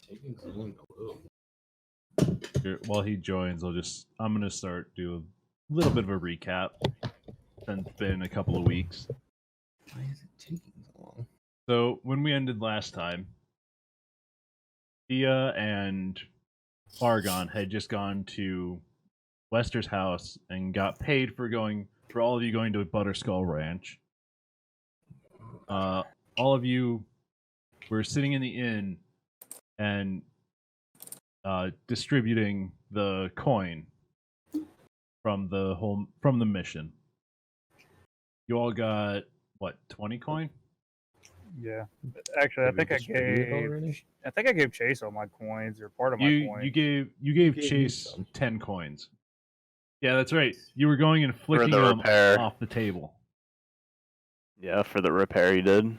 taking so long to load? While he joins, I'm gonna start do a little bit of a recap. Since it's been a couple of weeks. Why is it taking so long? So when we ended last time, Thea and Fargon had just gone to Wester's house and got paid for all of you going to Butterskull Ranch. All of you were sitting in the inn and distributing the coin from the mission. You all got what, 20 coin? Yeah. Actually, I think I gave Chase all my coins or part of my coins. You gave Chase 10 coins. Yeah, that's right. You were going and flicking them off the table. Yeah, for the repair you did.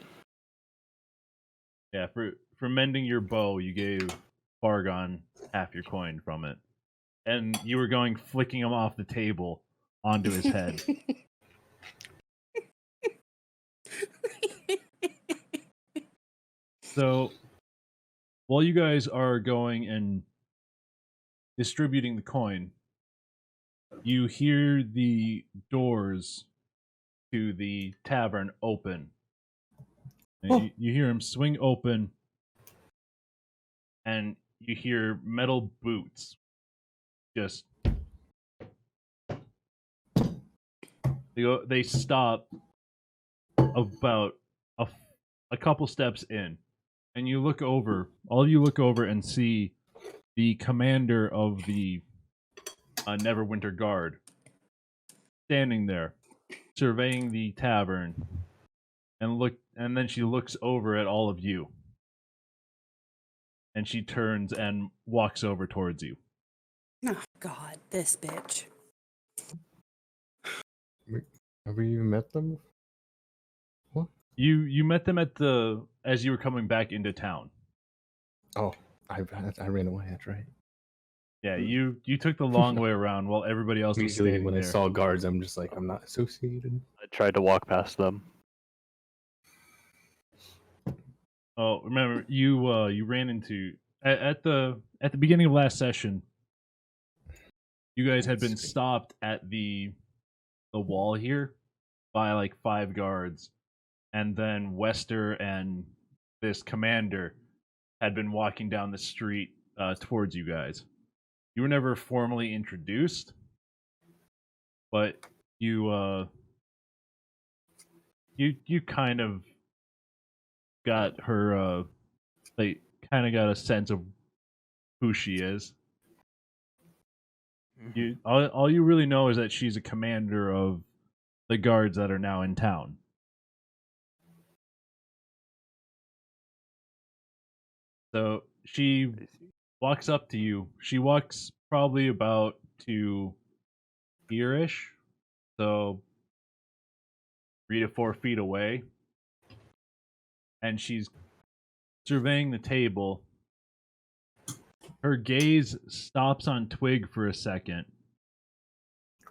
Yeah, for mending your bow, you gave Fargon half your coin from it. And you were going flicking them off the table onto his head. So, while you guys are going and distributing the coin, you hear the doors to the tavern open. And you hear him swing open, and you hear metal boots just... They stop about a couple steps in. And you look over, all of you look over and see the commander of the Neverwinter Guard standing there, surveying the tavern, and then she looks over at all of you. And she turns and walks over towards you. Oh, God, this bitch. Have we even met them? What? You met them as you were coming back into town. Oh, I ran away. That's right. Yeah, you took the long way around while everybody else was standing when there. I saw guards, I'm just like, I'm not associated. I tried to walk past them. Oh, remember you ran into at the beginning of last session. You guys had been stopped at the wall here by like 5 guards, and then Wester and this commander had been walking down the street towards you guys. You were never formally introduced, but you kind of got her kind of got a sense of who she is. All you really know is that she's a commander of the guards that are now in town. So she walks up to you. She walks probably about to here-ish, so 3 to 4 feet away, and she's surveying the table. Her gaze stops on Twig for a second,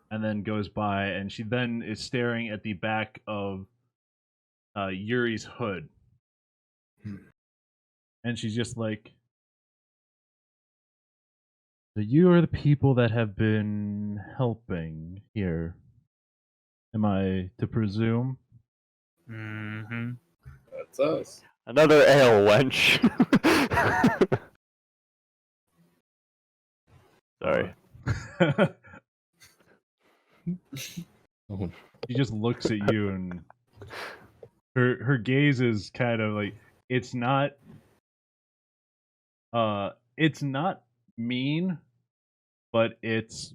and then goes by, and she then is staring at the back of Yuri's hood. And she's just like, so you are the people that have been helping here. Am I to presume? Mm-hmm. That's us. Another ale wench. Sorry. She just looks at you, and her gaze is kind of like, it's not mean, but it's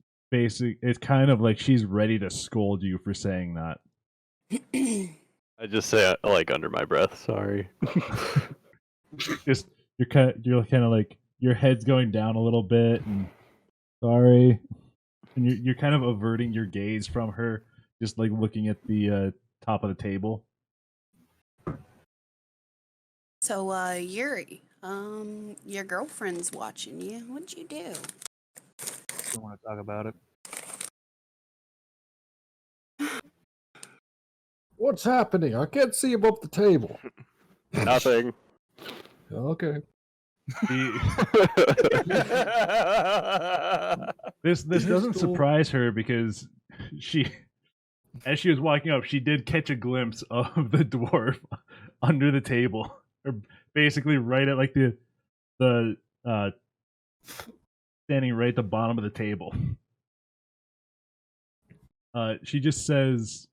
kind of like she's ready to scold you for saying that. I just say like under my breath, sorry. Just you're kind of like, your head's going down a little bit, and sorry, and you're kind of averting your gaze from her, just like looking at the top of the table. So, Yuri, your girlfriend's watching you. What'd you do? Don't want to talk about it. What's happening? I can't see above the table. Nothing. Okay. This doesn't Pistol. surprise her because she, as she was walking up, she did catch a glimpse of the dwarf under the table, or basically right at like the standing right at the bottom of the table. She just says,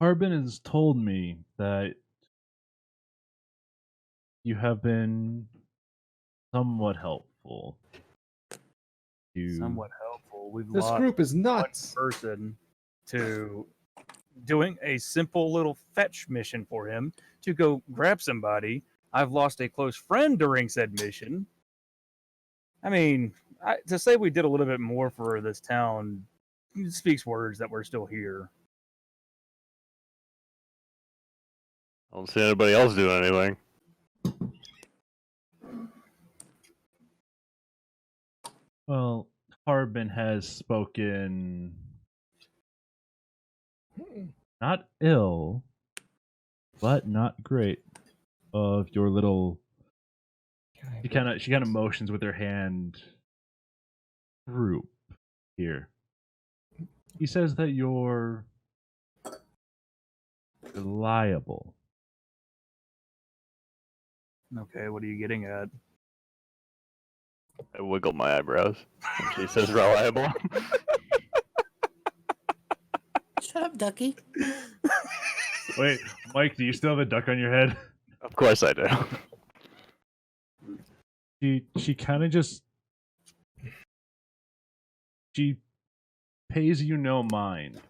Harbin has told me that you have been somewhat helpful to Somewhat helpful. We've This lost group is one nuts. person to doing a simple little fetch mission for him to go grab somebody. I've lost a close friend during said mission. I mean, to say we did a little bit more for this town speaks words that we're still here. I don't see anybody else doing anything. Well, Harbin has spoken not ill, but not great of your little. She kind of motions with her hand. Group here. He says that you're reliable. Okay, what are you getting at? I wiggle my eyebrows. And she says reliable. Shut up, Ducky. Wait, Mike, do you still have a duck on your head? Of course I do. She kind of just she pays you no mind,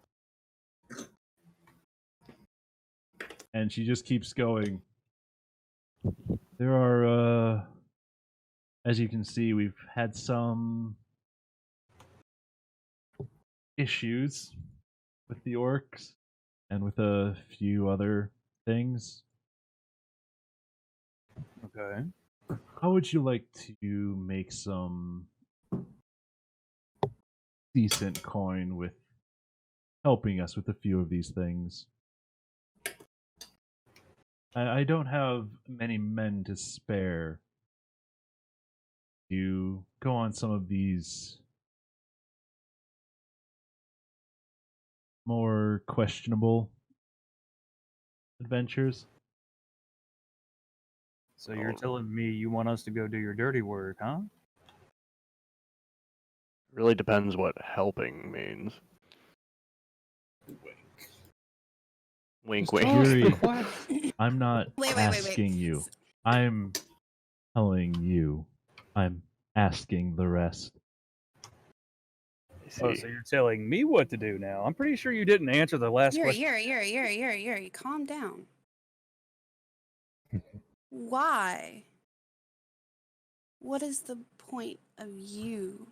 and she just keeps going. There are, as you can see, we've had some issues with the orcs and with a few other things. Okay. How would you like to make some decent coin with helping us with a few of these things? I don't have many men to spare to go on some of these more questionable adventures. So you're Oh. telling me you want us to go do your dirty work, huh? Really depends what helping means. Wink, Just wink. ask the Yuri. question. I'm not Wait. asking you. I'm telling you. I'm asking the rest. Oh, so you're telling me what to do now? I'm pretty sure you didn't answer the last question. Yuri, calm down. Why? What is the point of you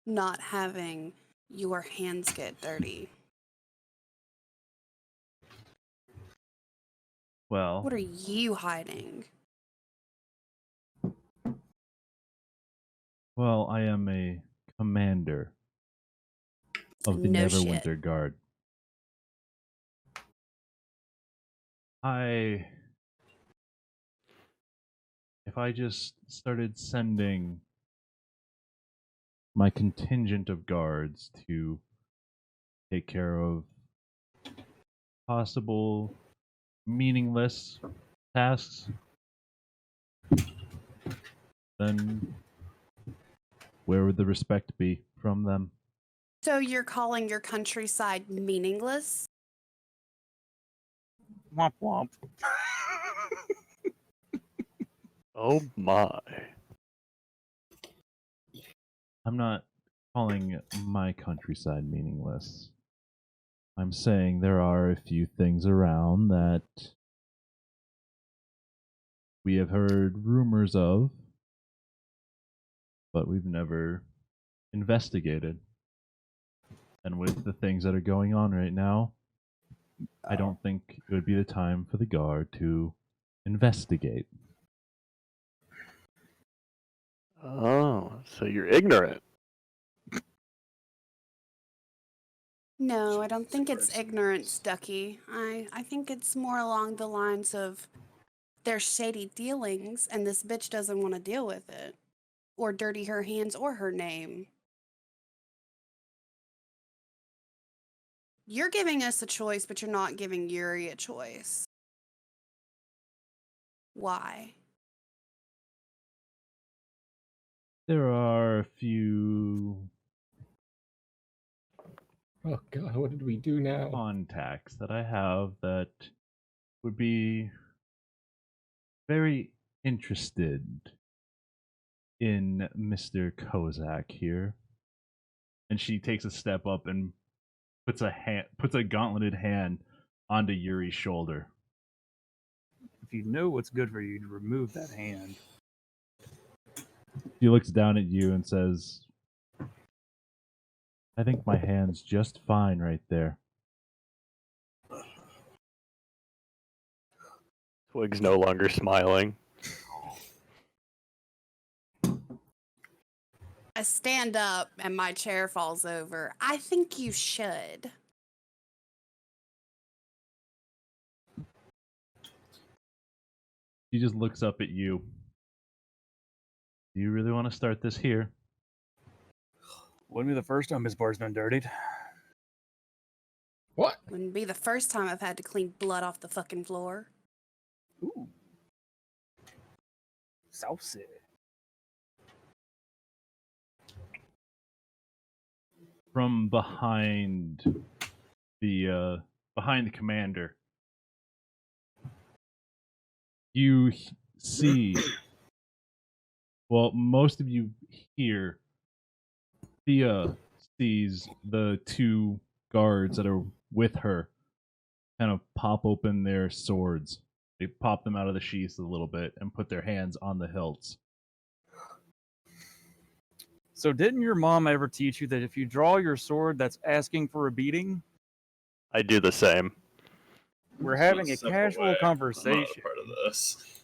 not having your hands get dirty? Well, What are you hiding? I am a commander of the No shit. Neverwinter Guard. If I just started sending my contingent of guards to take care of possible meaningless tasks, then where would the respect be from them? So you're calling your countryside meaningless? Womp womp. Oh my. I'm not calling my countryside meaningless. I'm saying there are a few things around that we have heard rumors of, but we've never investigated. And with the things that are going on right now, I don't think it would be the time for the guard to investigate. Oh, so you're ignorant. No, I don't think it's ignorance, Ducky. I think it's more along the lines of there's shady dealings and this bitch doesn't want to deal with it or dirty her hands or her name. You're giving us a choice, but you're not giving Yuri a choice. Why? There are a few Oh god, what did we do now? contacts that I have that would be very interested in Mr. Kozak here. And she takes a step up and puts a gauntleted hand onto Yuri's shoulder. If you know what's good for you, to remove that hand. She looks down at you and says, I think my hand's just fine right there. Twig's no longer smiling. I stand up and my chair falls over. I think you should. She just looks up at you. Do you really want to start this here? Wouldn't be the first time his bar's been dirtied. What? Wouldn't be the first time I've had to clean blood off the fucking floor. Ooh. Saucy. From behind the commander, you see, well, most of you hear Thea sees the two guards that are with her kind of pop open their swords. They pop them out of the sheaths a little bit and put their hands on the hilts. So didn't your mom ever teach you that if you draw your sword, that's asking for a beating? I do the same. We're having a casual conversation. Part of this.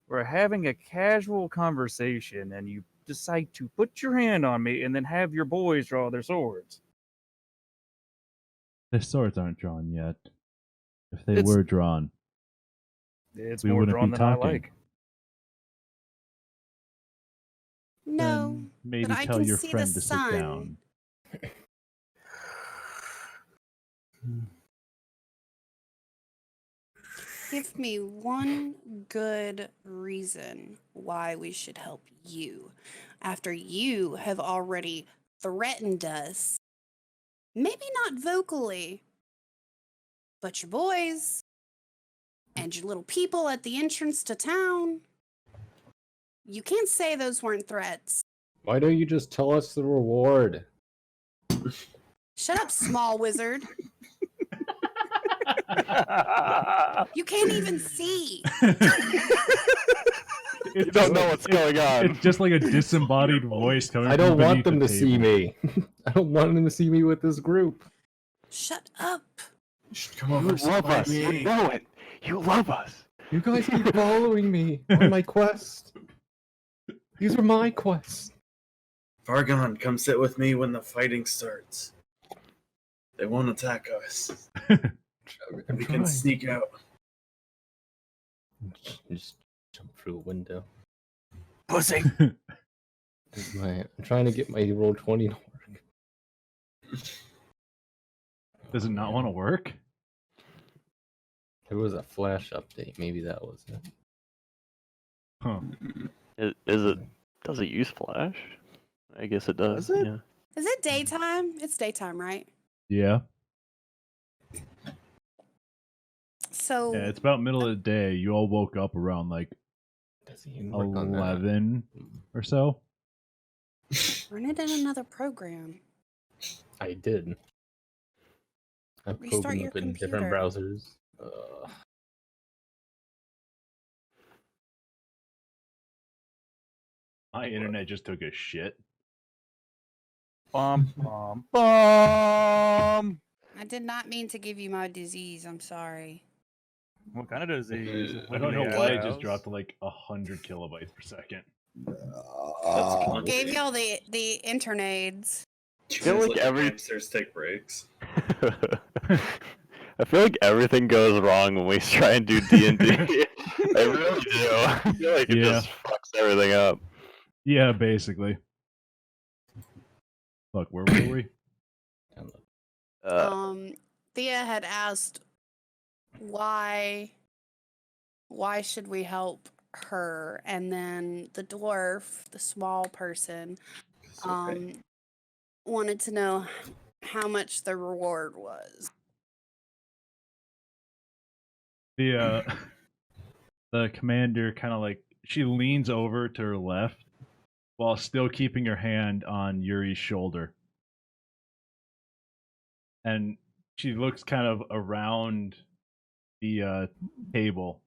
We're having a casual conversation, and you decide to put your hand on me and then have your boys draw their swords. Their swords aren't drawn yet. If they It's- were drawn, It's we more wouldn't drawn be than I talking. like. No, then maybe but I tell can your see the friend to sit sun. down. Give me one good reason why we should help you after you have already threatened us. Maybe not vocally, but your boys and your little people at the entrance to town. You can't say those weren't threats. Why don't you just tell us the reward? Shut up, small wizard. You can't even see. You don't know what's going on. It's just like a disembodied voice coming I don't from want beneath them the to see table. me. I don't want them to see me with this group. Shut up. You should come You over and love fight us. You me. know it. You love us. You guys keep following me on my quest. These are my quests. Vargon, come sit with me when the fighting starts. They won't attack us. I'm We trying. can sneak out. Just jump through a window. Pussy! I'm trying to get my roll 20 to work. Does it not want to work? There was a flash update. Maybe that was it. Huh. Is it? Does it use Flash? I guess it does. Does it? Yeah. Is it daytime? It's daytime, right? Yeah. So Yeah, it's about middle of the day. You all woke up around like Does he even work on that? 11 or so. run it in another program. I did. I've Restart opened your up in different computer. browsers. My internet just took a shit. Bum, bum, bum. I did not mean to give you my disease. I'm sorry. What kind of disease? I don't know why it just dropped to like 100 kilobytes per second. That's fun. Gave y'all the internades. feel like Let the every- hamsters take breaks. I feel like everything goes wrong when we try and do D&D. I really do. I feel like it Yeah. just fucks everything up. Yeah, basically. Look, where were we? Thea had asked why should we help her, and then the dwarf, the small person, It's okay. wanted to know how much the reward was. The the commander kind of like she leans over to her left while still keeping her hand on Yuri's shoulder. And she looks kind of around the table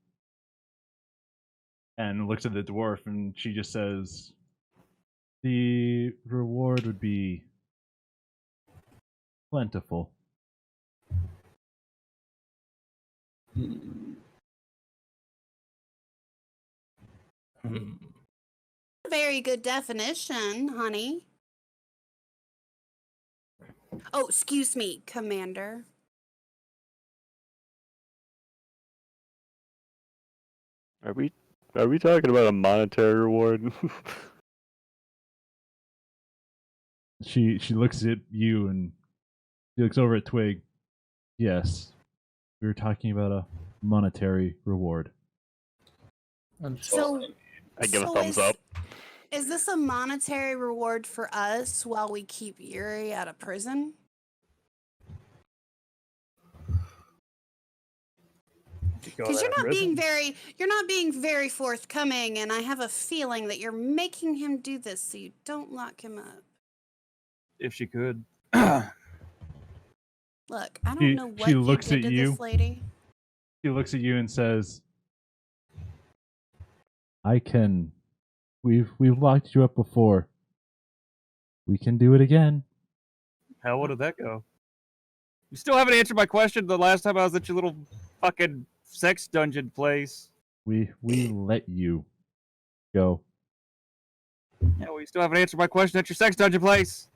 and looks at the dwarf, and she just says, "The reward would be plentiful." Hmm. Very good definition, honey. Oh, excuse me, Commander. Are we talking about a monetary reward? She looks at you and she looks over at Twig. Yes, we were talking about a monetary reward. So, I give a thumbs up. Is this a monetary reward for us while we keep Yuri out of prison? Because you're not being very forthcoming, and I have a feeling that you're making him do this so you don't lock him up. If she could. Look, I don't know what she you looks did at to you. this lady. She looks at you and says, We've locked you up before. We can do it again." How did that go? You still haven't answered my question the last time I was at your little fucking sex dungeon place. We let you go. Yeah, well, you still haven't answered my question at your sex dungeon place.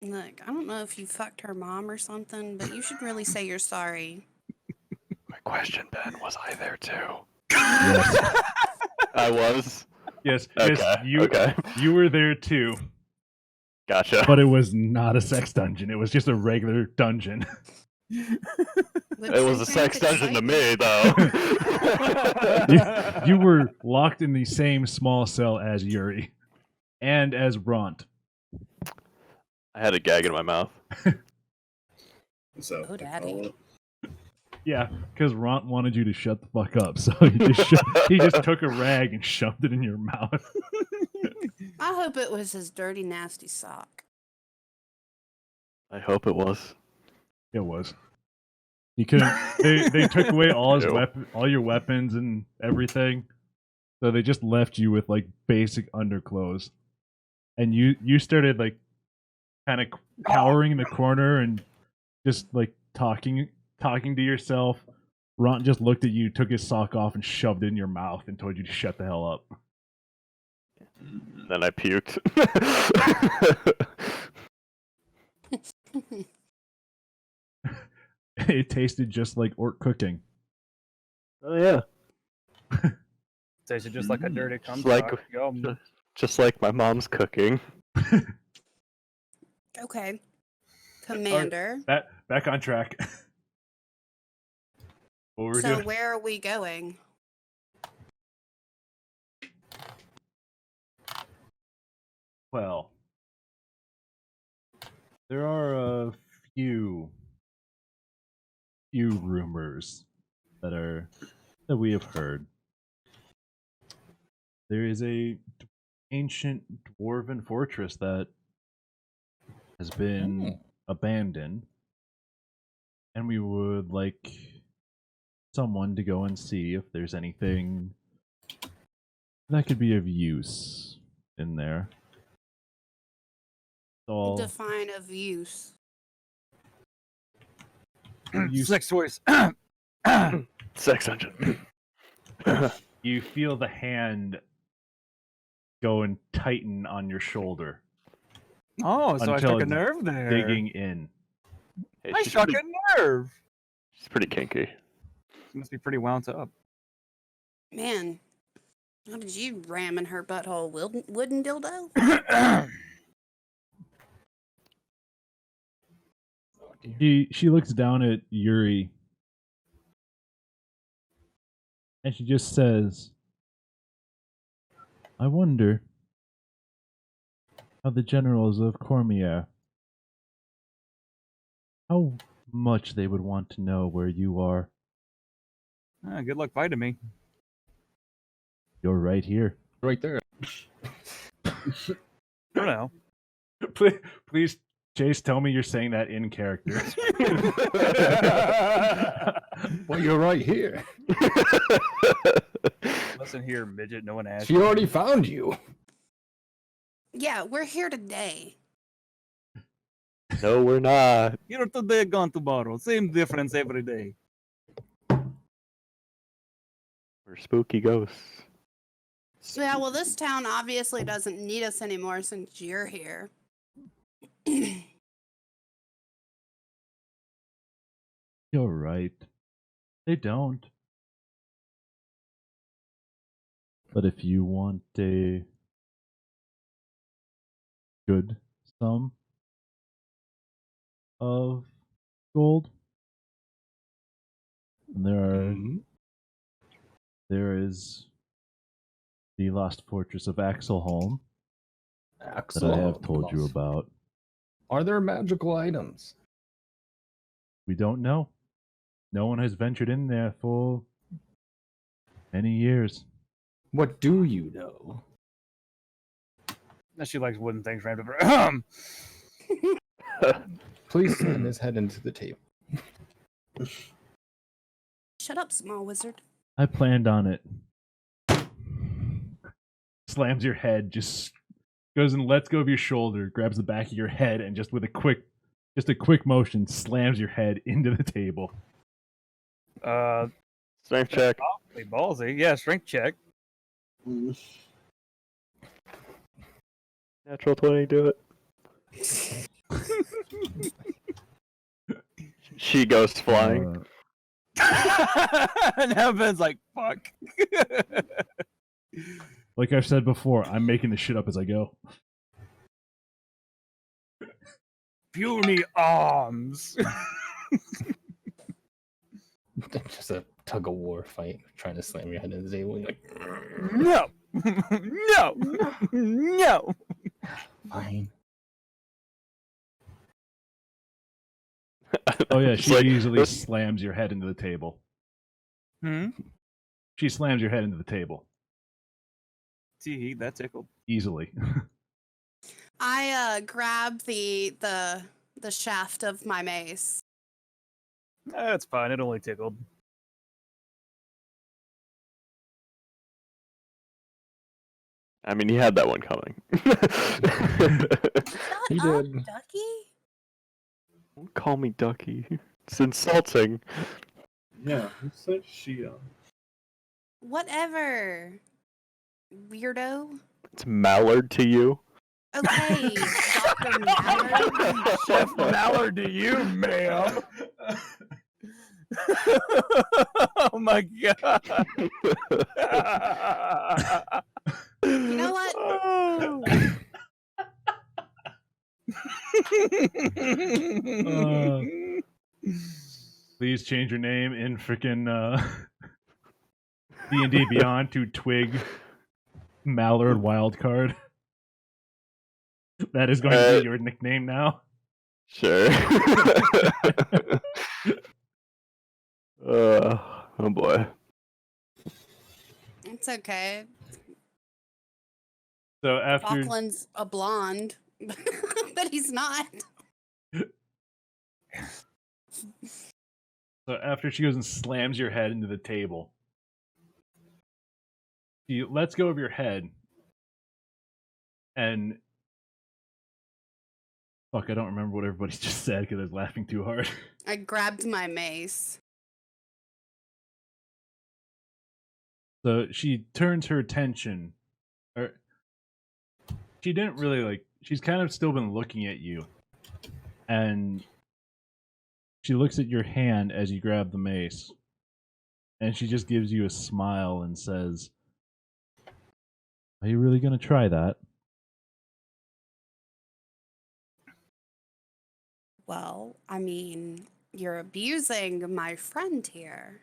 Look, I don't know if you fucked her mom or something, but you should really say you're sorry. My question, Ben, was I there too? Yes. I was. Yes, Okay. yes, you were there too. Gotcha. But it was not a sex dungeon. It was just a regular dungeon. It was a sex dungeon to me, though. you were locked in the same small cell as Yuri and as Ront. I had a gag in my mouth. So, Oh, daddy. Yeah, because Ront wanted you to shut the fuck up, so he just took a rag and shoved it in your mouth. I hope it was his dirty, nasty sock. I hope it was. It was. He couldn't. They took away all his Ew. all your weapons and everything, so they just left you with like basic underclothes, and you started like kind of cowering in the corner and just like talking to yourself. Ron just looked at you, took his sock off, and shoved it in your mouth, and told you to shut the hell up. Then I puked. It tasted just like orc cooking. Oh yeah. Tasted just like a dirty cum It's like- sock. Yum. Just like my mom's cooking. Okay. Commander. Back on track. What we're So doing? where are we going? Well, there are a few rumors that we have heard. There is a ancient dwarven fortress that has been abandoned, and we would like someone to go and see if there's anything that could be of use in there. All Define of use. you, Sex toys. Sex dungeon. you feel the hand go and tighten on your shoulder, Oh, so I Until struck a it's nerve there. digging in. Hey, My shocking nerve. she's pretty kinky. She must be pretty wound up. Man, how did you ram in her butthole? Wooden dildo? She looks down at Yuri and she just says, I wonder how the generals of Cormier, how much they would want to know where you are. Good luck fighting me. You're right here. Right there. For now. Please, Chase, tell me you're saying that in character. Well, you're right here. Listen here, midget. No one asked. She already found you. Yeah, we're here today. No, we're not. Here today, gone tomorrow. Same difference every day. We're spooky ghosts. Yeah, well, this town obviously doesn't need us anymore since you're here. You're right. They don't. But if you want a good sum of gold, and there is the lost fortress of Axelholm that I have told you about. Are there magical items? We don't know. No one has ventured in there for many years. What do you know? She likes wooden things rammed up her. Please send his head into the table. Shut up, small wizard. I planned on it. Slams your head, just goes and lets go of your shoulder, grabs the back of your head, and just with a quick motion, slams your head into the table. Strength check. Awfully ballsy. Yeah, strength check. Natural 20, do it. She goes flying. Now Ben's like, fuck. Like I've said before, I'm making this shit up as I go. Puny arms. Just a tug of war fight, trying to slam your head into the table. You're like, No. No. No. fine. Oh yeah, It's she like- easily slams your head into the table. Hmm? She slams your head into the table. See, that tickled. Easily. I grab the shaft of my mace. That's fine. It only tickled. I mean, he had that one coming. Shut He up, did. Ducky. Don't call me Ducky. It's insulting. Yeah, who said she? Whatever. Weirdo. It's Mallard to you. Okay, Dr. Mallard. Chef Mallard to you, ma'am. Oh my god. You know what? Please change your name in frickin' D&D Beyond to Twig Mallard Wildcard. That is going to be your nickname now. Sure. Oh boy. It's okay. So after Falkland's a blonde, but he's not. she goes and slams your head into the table, she lets go of your head, and fuck, I don't remember what everybody just said because I was laughing too hard. I grabbed my mace. So she turns her attention, or she didn't really she's kind of still been looking at you, and She looks at your hand as you grab the mace, and she just gives you a smile and says, "Are you really going to try that?" Well, I mean, you're abusing my friend here.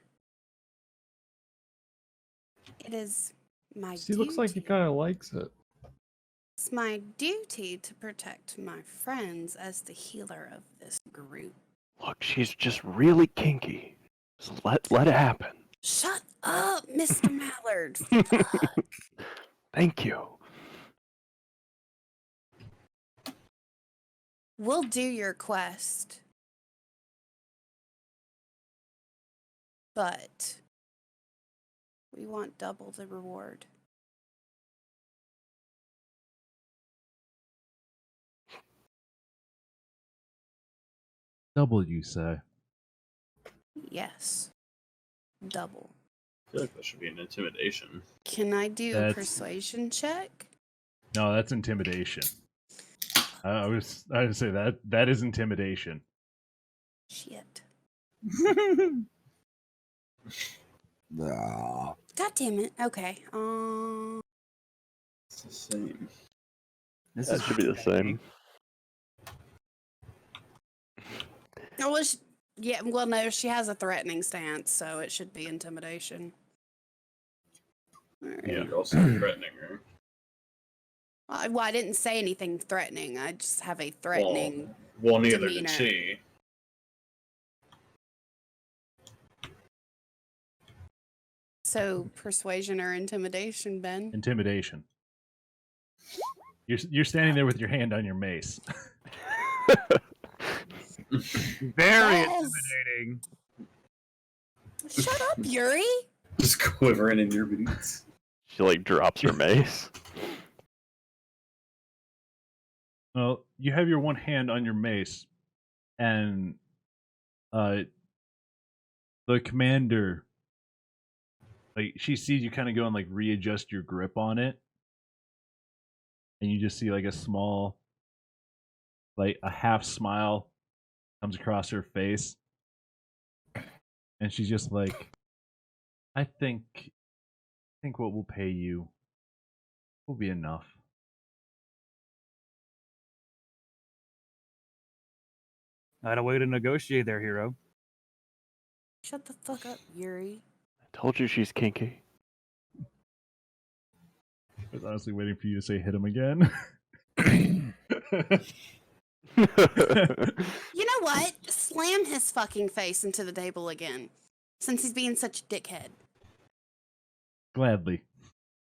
It is my She duty. looks like he kind of likes it. It's my duty to protect my friends as the healer of this group. Look, she's just really kinky. Just let it happen. Shut up, Mr. Mallard. Fuck. Thank you. We'll do your quest. But we want double the reward. Double, you say? Yes. Double. I feel like that should be an intimidation. Can I do a That's- persuasion check? No, that's intimidation. I was to say that is intimidation. Shit. Nah. God damn it. Okay. It's the same. This That should be the same. Oh, well, yeah, well, no, she has a threatening stance, so it should be intimidation. All right. Yeah. You're also threatening her. Well, I didn't say anything threatening. I just have a threatening. Well, neither demeanor. did she. So, persuasion or intimidation, Ben? Intimidation. You're standing there with your hand on your mace. Very Yes. intimidating. Shut up, Yuri. Just quivering in your boots. She like drops her mace. Well, you have your one hand on your mace, and the commander, like, she sees you kind of go and like readjust your grip on it, and you just see like a small, like a half smile comes across her face, and she's just like, I think what we'll pay you will be enough." I had a way to negotiate there, hero. Shut the fuck up, Yuri. I told you she's kinky. I was honestly waiting for you to say hit him again. You know what? Slam his fucking face into the table again. Since he's being such a dickhead. Gladly.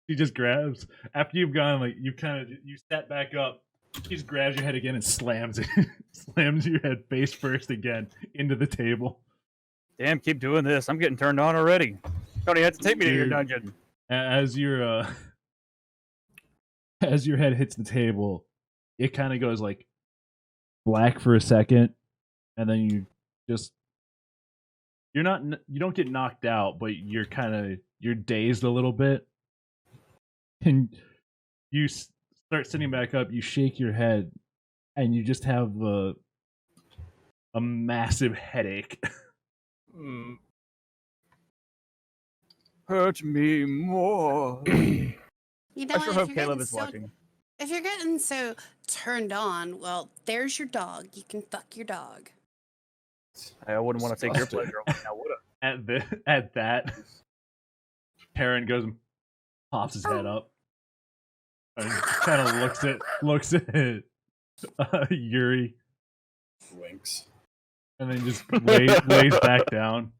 She just grabs, after you've gone, like, you sat back up, she just grabs your head again and slams it. Slams your head face first again into the table. Damn, keep doing this. I'm getting turned on already. Don't even have to take me to your Dude. dungeon. As your as your head hits the table, it kind of goes like black for a second, and then you don't get knocked out, but you're dazed a little bit, and you start sitting back up. You shake your head, and you just have a massive headache. Hurt me more. You know I sure what? hope If you're Caleb getting is so- watching. If you're getting so turned on, well, there's your dog. You can fuck your dog. I wouldn't want to take your Disgusting. pleasure away now, would I? At that, Taryn goes and pops his head up, and kind of looks at Yuri, Winks. and then just lays back down.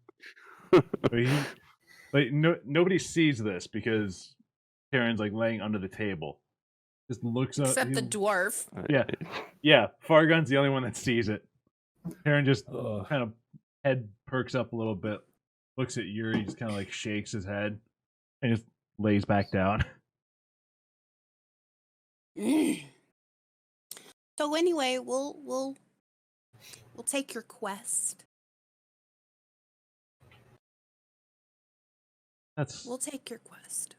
But nobody sees this because Taryn's like laying under the table. Just looks up. Except the dwarf. Yeah. Fargun's the only one that sees it. Taryn just Ugh. kind of head perks up a little bit, looks at Yuri, just kind of like shakes his head, and just lays back down. So anyway, we'll take your quest. We'll take your quest.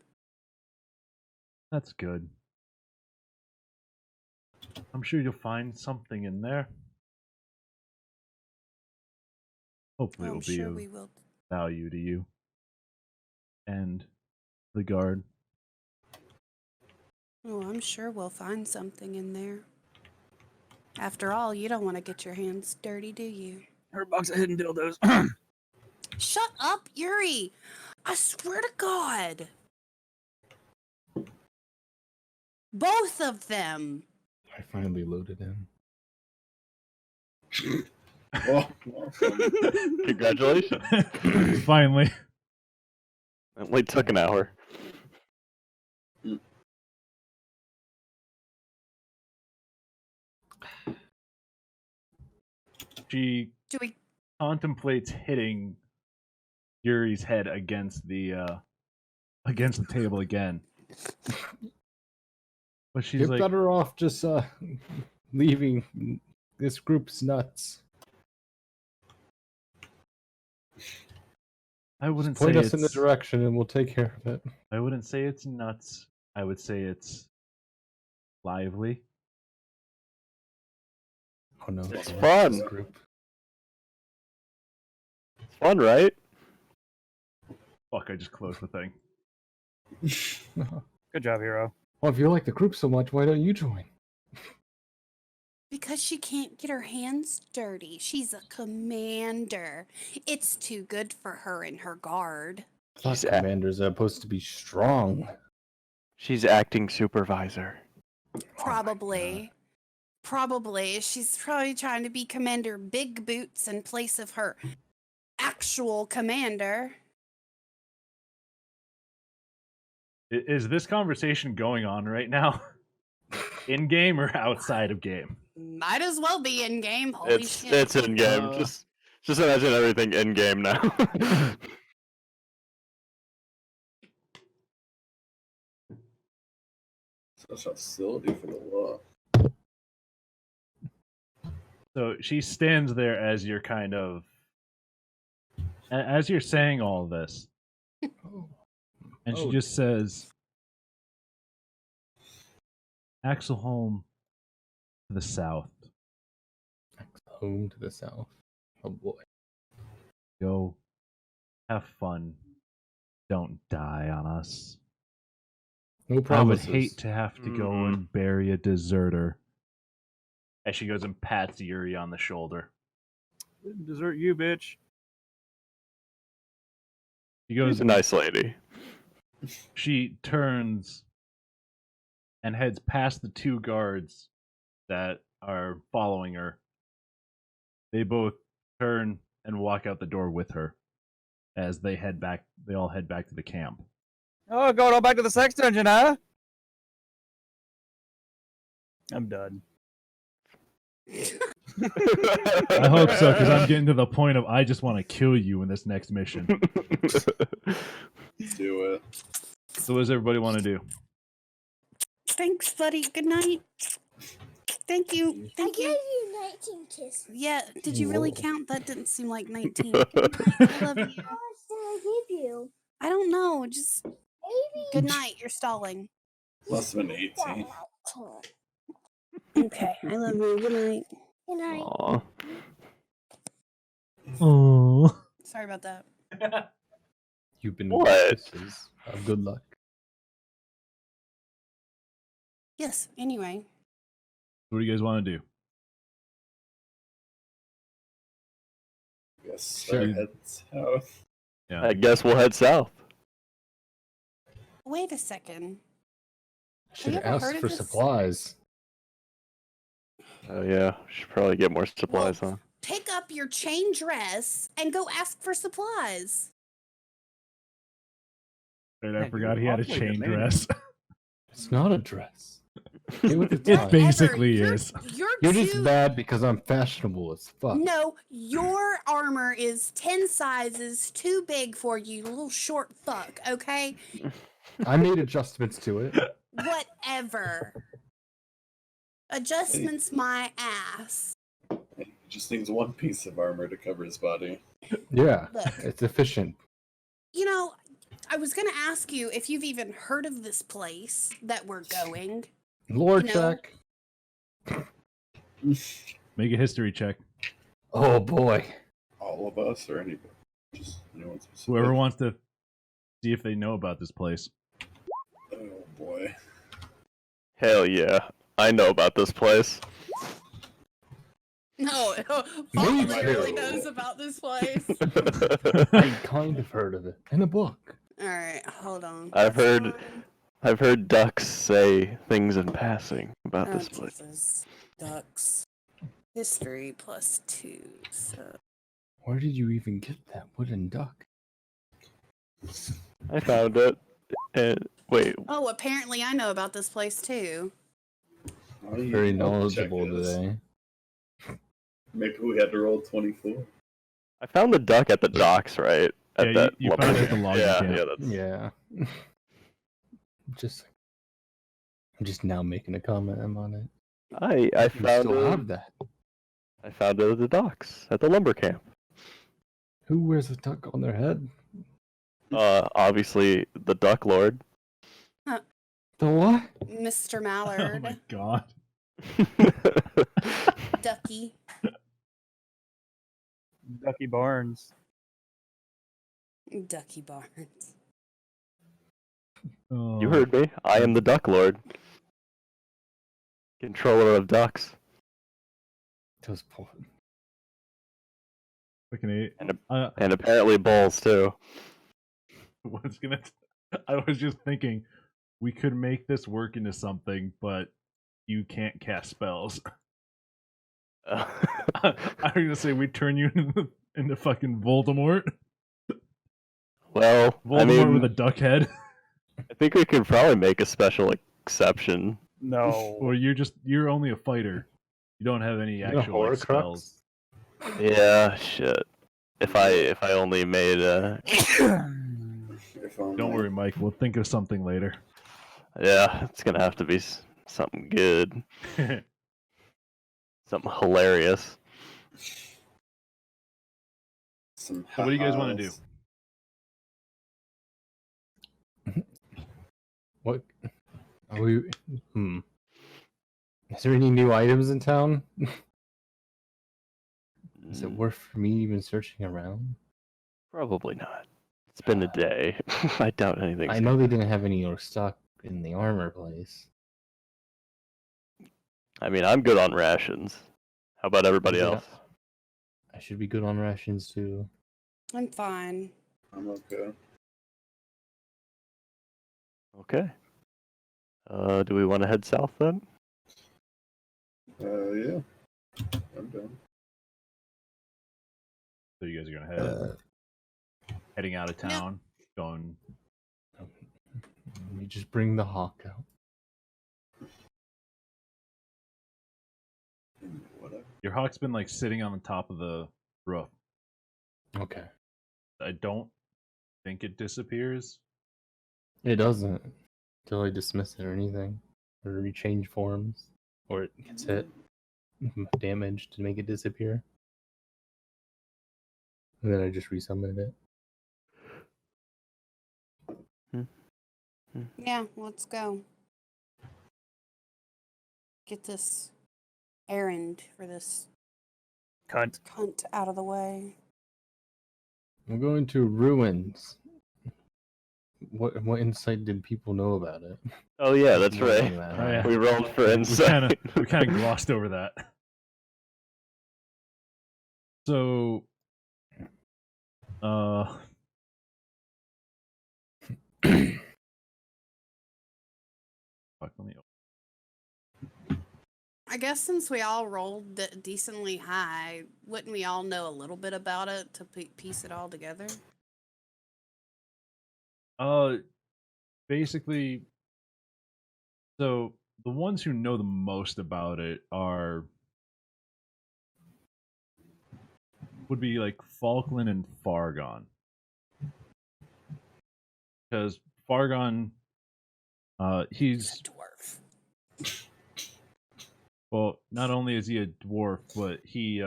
That's good. I'm sure you'll find something in there. hopefully it I'm will be sure of we will. value to you and the guard. Oh, I'm sure we'll find something in there. After all, you don't want to get your hands dirty, do you? Her box of hidden dildos. Shut up, Yuri! I swear to God! Both of them! I finally loaded in. Oh, Congratulations. Finally. It only took an hour. She Do we? contemplates hitting Yuri's head against the table again. But she's You're like, better off just leaving. This group's nuts. I wouldn't Point say us in the it's direction and we'll take care of it. I wouldn't say it's nuts. I would say it's lively. Oh no, It's not fun. this group. It's fun, right? Fuck, I just closed the thing. Good job, hero. Well, if you like the group so much, why don't you join? Because she can't get her hands dirty. She's a commander. It's too good for her and her guard. I thought She's commanders are supposed to be strong. She's acting supervisor. Probably. Probably. She's probably trying to be Commander Big Boots in place of her actual commander. Is this conversation going on right now? In game or outside of game? Might as well be in game. Holy shit. It's in game. Just imagine everything in game now. such hostility for the law. So she stands there as you're kind of as you're saying all this, and she Oh. just says, Axel home to the south. Home to the south. Oh boy. Go have fun. Don't die on us. No I would promises. hate to have to go Mhm. and bury a deserter. As she goes and pats Yuri on the shoulder. Didn't desert you, bitch. She goes She's a nice lady. She turns and heads past the two guards that are following her. They both turn and walk out the door with her as they head back. They all head back to the camp. Oh, going all back to the sex dungeon, huh? I'm done. I hope so, because I'm getting to the point of I just want to kill you in this next mission. Do it. So, what does everybody want to do? Thanks, buddy. Good night. Thank you. Thank you. you 19 kisses. Yeah, did you really Whoa. count? That didn't seem like 19. I love you. How much did I give you? I don't know. Just 80. good night. You're stalling. Must have been 18. Okay. I love you. Good night. Good night. Aw. Oh. Sorry about that. You've been What? kisses of good luck. Yes. Anyway. What do you guys want to do? Yes, Sure. head south. Yeah. I guess we'll head south. Wait a second. Should you have ever heard asked of for this? supplies. Oh yeah, should probably get more supplies, huh? Pick up your chain dress and go ask for supplies. And Yeah, I forgot he had a awfully chain demanding. dress. It's not a dress. Get with the It times. basically you're, is. You're You're too... just bad because I'm fashionable as fuck. No, your armor is 10 sizes too big for you, little short fuck, okay? I made adjustments to it. Whatever. Adjustments my ass. He just needs one piece of armor to cover his body. Yeah, Look, it's efficient. you know, I was going to ask you if you've even heard of this place that we're going. Lore No. check. Make a history check. Oh boy. Oh, all of us or anybody? Just anyone specific? Whoever wants to see if they know about this place. Oh boy. Hell yeah. I know about this place. No, Paul Me literally too. knows about this place. I kind of heard of it in a book. All right, hold on. I've That's heard- fine. I've heard ducks say things in passing about Oh, this place. Jesus. Ducks. History +2. So Where did you even get that wooden duck? I found it. And wait, oh, apparently I know about this place too. Oh, you Very know, knowledgeable check this. today. Maybe we had to roll 24. I found the duck at the docks, right? At Yeah, that you found it at the lumber- logging yeah, camp. yeah, that's Yeah. I'm just now making a comment on it. I You found still it. have that. I found it at the docks at the lumber camp. Who wears a duck on their head? Obviously the duck lord. The what? Mr. Oh Mallard. my god. Ducky. Ducky Barnes. Ducky Barnes. Oh. You heard me. I am the duck lord. Controller of ducks. Those poor. Fucking eight. And Uh, And apparently bulls too. was gonna. I was just thinking, we could make this work into something, but you can't cast spells. I was gonna say we turn you into fucking Voldemort. Well, Voldemort I mean, with a duck head. I think we could probably make a special exception. No. Or you're only a fighter. You don't have any You know, actual like, Horcrux? spells. Yeah, shit. If I only made If only. Don't worry, Mike. We'll think of something later. yeah, it's gonna have to be something good, something hilarious. Some So what do you guys wanna do? ha-has. What? Are we? Is there any new items in town? Is it Mm, worth for me even searching around? Probably not. It's been a day. I doubt anything's. I know they didn't have any stock in the armor place. I mean, I'm good on rations. How about everybody Yeah. else? I should be good on rations too. I'm fine. I'm okay. Okay. Do we want to head south then? Yeah. I'm done. So you guys are gonna heading out of town, going. You just bring the hawk out. Whatever. Your hawk's been like sitting on the top of the roof. Okay. I don't think it disappears. It doesn't until I dismiss it or anything, or rechange forms, or it gets hit, damage to make it disappear. And then I just resummon it. Yeah, let's go. Get this errand for this Cunt. cunt out of the way. I'm going to ruins. What insight did people know about it? Oh yeah, that's More right. than that. Oh, yeah. We rolled for We insight. kind of glossed over that. So, fuck, let me. I guess since we all rolled decently high, wouldn't we all know a little bit about it to piece it all together? Basically, so the ones who know the most about it would be like Falkland and Fargon, because Fargon, He's a dwarf. well, not only is he a dwarf, but he's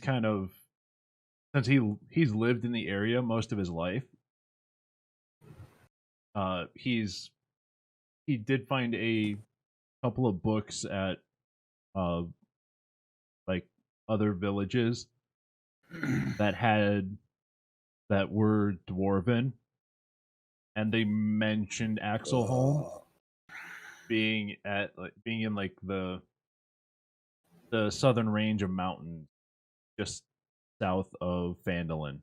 kind of, since he's lived in the area most of his life. He did find a couple of books at like other villages that were dwarven, and they mentioned Axelholm being in like the southern range of mountains just south of Phandalin.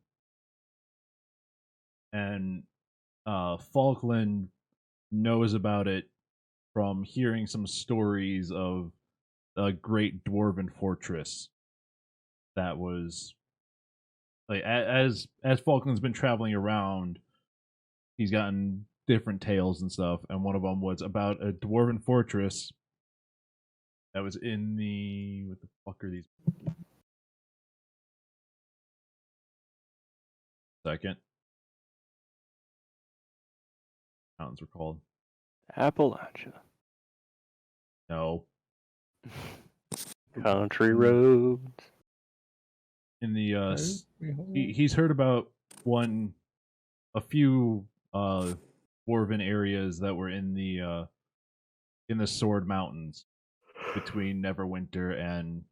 And Falkland knows about it from hearing some stories of a great dwarven fortress that was like as Falkland's been traveling around, he's gotten different tales and stuff, and one of them was about a dwarven fortress that was in the what the fuck are these? Second, mountains were called. Appalachia. No, Country roads. in the he's heard about a few dwarven areas that were in the Sword Mountains between Neverwinter and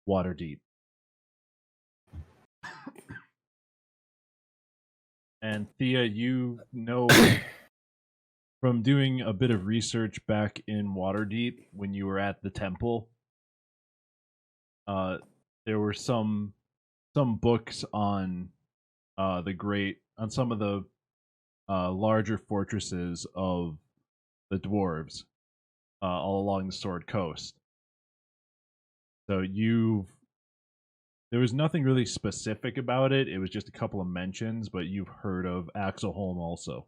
Waterdeep. And Thea, you know from doing a bit of research back in Waterdeep when you were at the temple, there were some books on some of the larger fortresses of the dwarves all along the Sword Coast. So there was nothing really specific about it. It was just a couple of mentions, but you've heard of Axelholm also.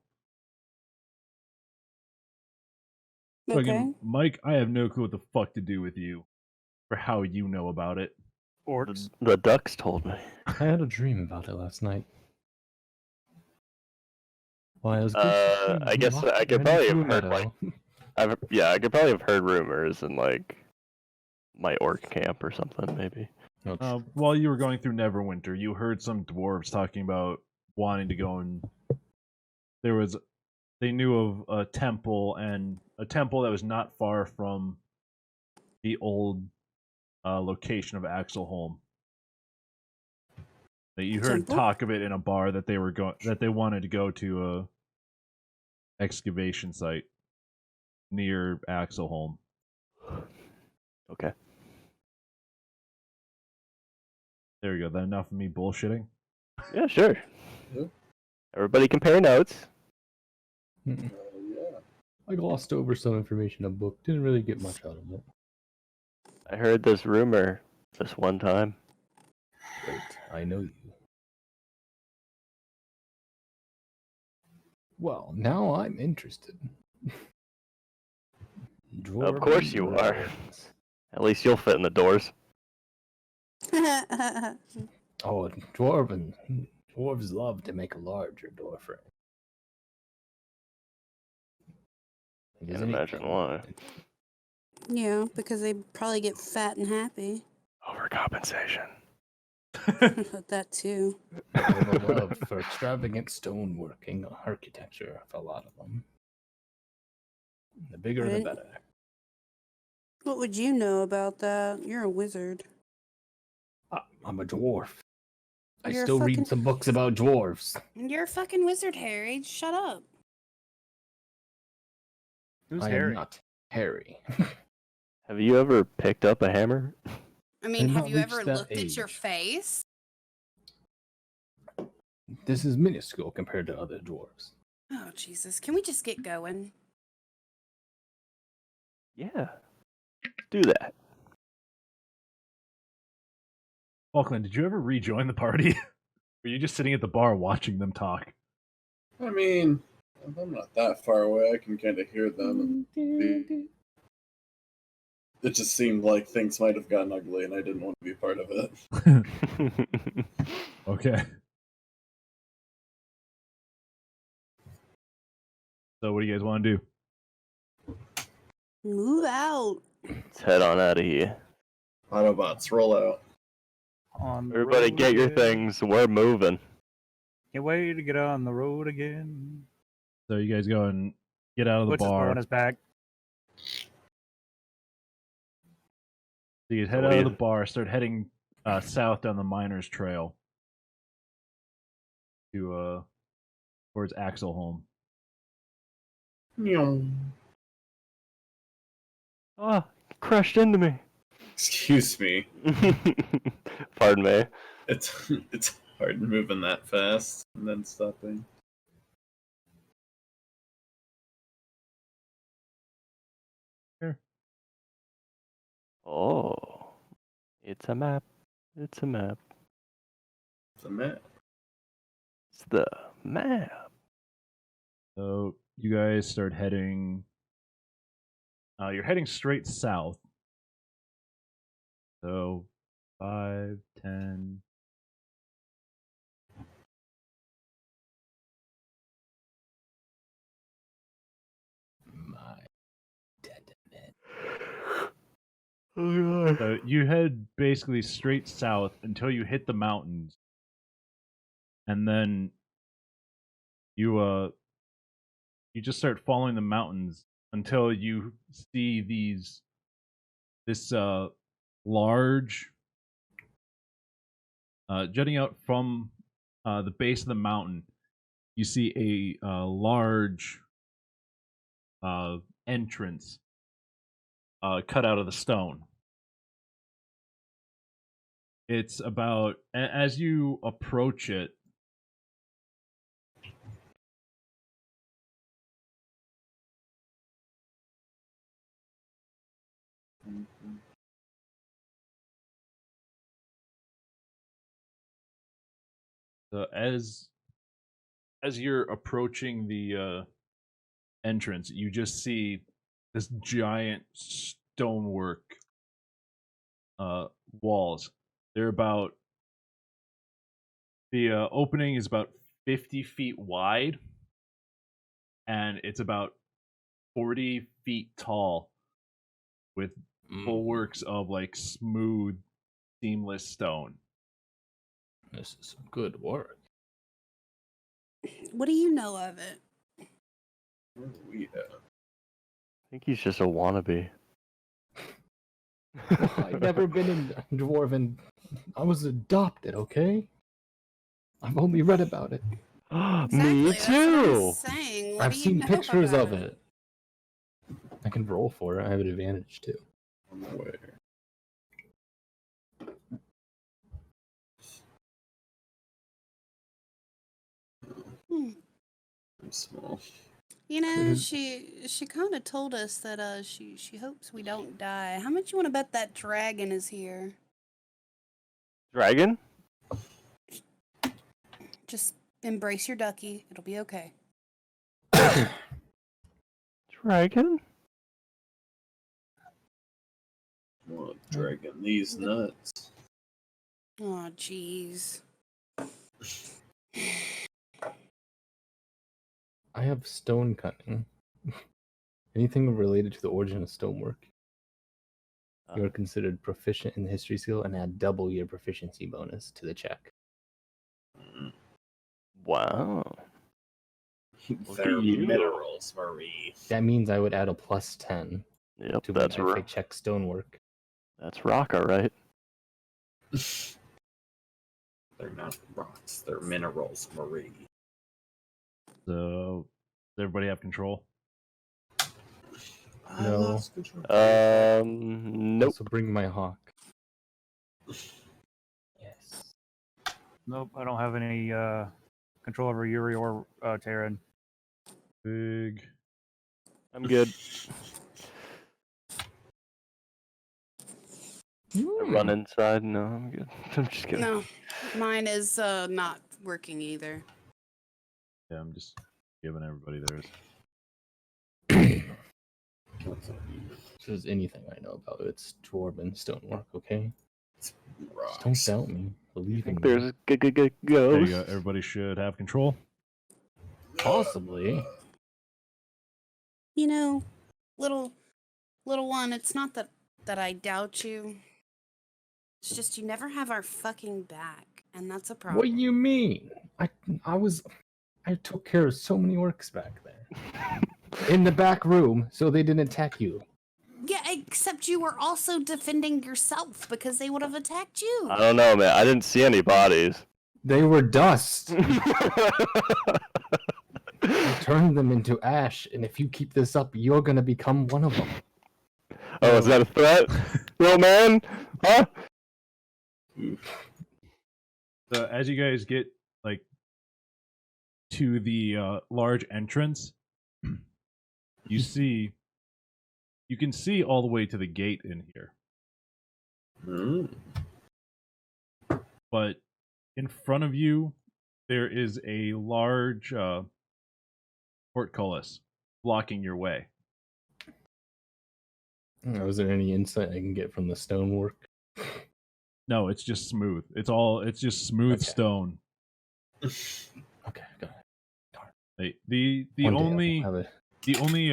Okay. Fucking Mike, I have no clue what the fuck to do with you for how you know about it. Orcs. The ducks told me. I had a dream about it last night. Well, it was I guess I could probably have heard meadow. I could probably have heard rumors in like my orc camp or something, maybe. While you were going through Neverwinter, you heard some dwarves talking about wanting to go and they knew of a temple that was not far from the old location of Axelholm. That you heard Temple? talk of it in a bar that they wanted to go to a excavation site near Axelholm. Okay. There you go. That enough of me bullshitting? Yeah, sure. Yeah. Everybody compare notes. Yeah. I glossed over some information in a book. Didn't really get much out of it. I heard this rumor this one time. Great, I know you. Well, now I'm interested. Of course you are. Dwarves. At least you'll fit in the doors. Oh, dwarves love to make a larger door frame. Can't imagine why. Yeah, because they probably get fat and happy. Overcompensation. That too. They have a love for extravagant stoneworking architecture for a lot of them. The bigger the Right. better. What would you know about that? You're a wizard. I'm a dwarf. I You're a still fucking- read some books about dwarves. You're a fucking wizard, Harry. Shut up. Who's I Harry? am not Harry. Have you ever picked up a hammer? I mean, I've have not you ever reached that looked at your age. face? This is minuscule compared to other dwarves. Oh, Jesus. Can we just get going? Yeah. Do that. Falkland, did you ever rejoin the party? Were you just sitting at the bar watching them talk? I mean, if I'm not that far away, I can kind of hear them. And it just seemed like things might have gotten ugly, and I didn't want to be part of it. Okay. So what do you guys want to do? Move out. Let's head on out of here. Autobots, roll out. On the Everybody road get your again. things. We're moving. Can't wait to get on the road again. So you guys go and get out of the Puts his bar. on his back. So you So head what out do of the you- bar, start heading south down the Miners Trail to towards Axelholm. Ah, crashed into me. Excuse me. Pardon me. It's hard moving that fast and then stopping. Oh, it's a map. It's a map. It's a map. It's the map. So you guys start heading. You're heading straight south. So 5, 10. My dead man. Oh god. So you head basically straight south until you hit the mountains, and then you just start following the mountains until you see this large jutting out from the base of the mountain. You see a large entrance cut out of the stone. It's about as you approach it. So as you're approaching the entrance, you just see this giant stonework walls. They're about the opening is about 50 feet wide, and it's about 40 feet tall, with bulwarks of like smooth, seamless stone. This is some good work. What do you know of it? I think he's just a wannabe. I've never been in Dwarven. I was adopted, okay? I've only read about it. Me Exactly, that's what I'm too. saying. What I've do you seen know pictures about of it. I can roll for it. I have an advantage too. I'm aware. Hmm. I'm small. You know, she kind of told us that she hopes we don't die. How much you want to bet that dragon is here? Dragon? Just embrace your ducky. It'll be okay. Dragon? Well, dragging these nuts. Oh, jeez. I have stone cutting. Anything related to the origin of stonework. You are considered proficient in the history skill and add double your proficiency bonus to the check. Wow. They're you. minerals, Marie. That means I would add a +10 Yep, to that's when I check stonework. That's rock, alright. They're not rocks, they're minerals, Marie. So does everybody have control? I No. lost control. Nope. Also bring my hawk. Yes. Nope, I don't have any control over Yuri or Terran. Big. I'm good. I run inside. No, I'm good. I'm just kidding. No, mine is not working either. Yeah, I'm just giving everybody theirs. If there's anything I know about it, it's dwarven stonework, okay? Just don't doubt me. I Believe in think me. there's There you ghosts. go. Everybody should have control. Possibly. You know, little one, it's not that I doubt you. It's just you never have our fucking back, and that's a problem. What do you mean? I took care of so many orcs back there. In the back room, so they didn't attack you. Yeah, except except you were also defending yourself because they would have attacked you. I don't know, man. I didn't see any bodies. They were dust. I turned them into ash, and if you keep this up, you're gonna become one of them. Oh, is that a threat? Little man? Huh? So as you guys get like to the large entrance, you can see all the way to the gate in here. But in front of you, there is a large portcullis blocking your way. Was there any insight I can get from the stonework? No, it's just smooth. It's just smooth Okay. stone. Okay, got it. The One day only I'll have it. the only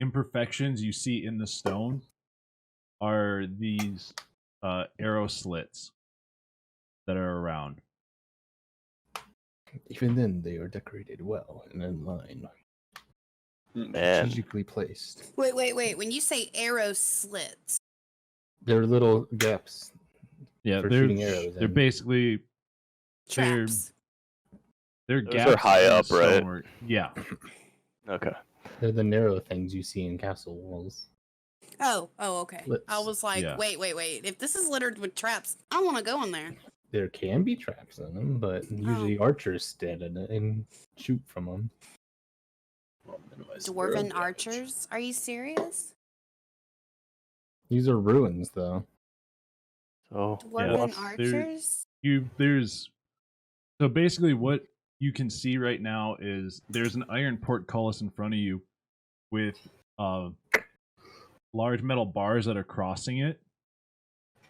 imperfections you see in the stone are these arrow slits that are around. Even then, they are decorated well and in line, Man. strategically placed. Wait. When you say arrow slits, They're little gaps. Yeah, For they're shooting arrows they're in. basically traps. they're Those gaps are high in the up, right? stonework. Yeah. Okay. They're the narrow things you see in castle walls. Oh, okay. I Slits. was like, Yeah. wait. If this is littered with traps, I want to go in there. There can be traps in them, but usually archers stand in it and shoot from them. Dwarven archers? Are you serious? These are ruins, though. So Dwarven there- archers? So basically what you can see right now is there's an iron portcullis in front of you with large metal bars that are crossing it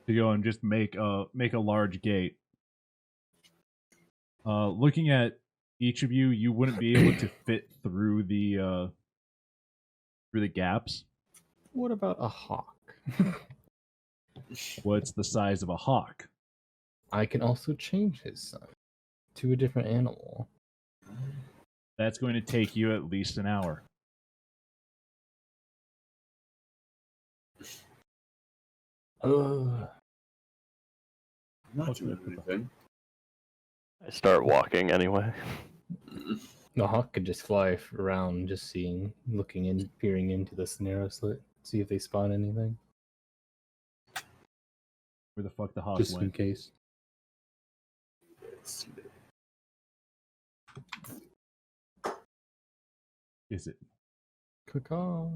to go and just make a large gate. Looking at each of you, you wouldn't be able to fit through the gaps. What about a hawk? What's the size of a hawk? I can also change his size to a different animal. That's going to take you at least an hour. Ugh. Not doing anything. I start walking anyway. The hawk could just fly around, just seeing, looking in, peering into this narrow slit, see if they spot anything, Where the fuck the hawk just in went? case. Is it? Caw-caw.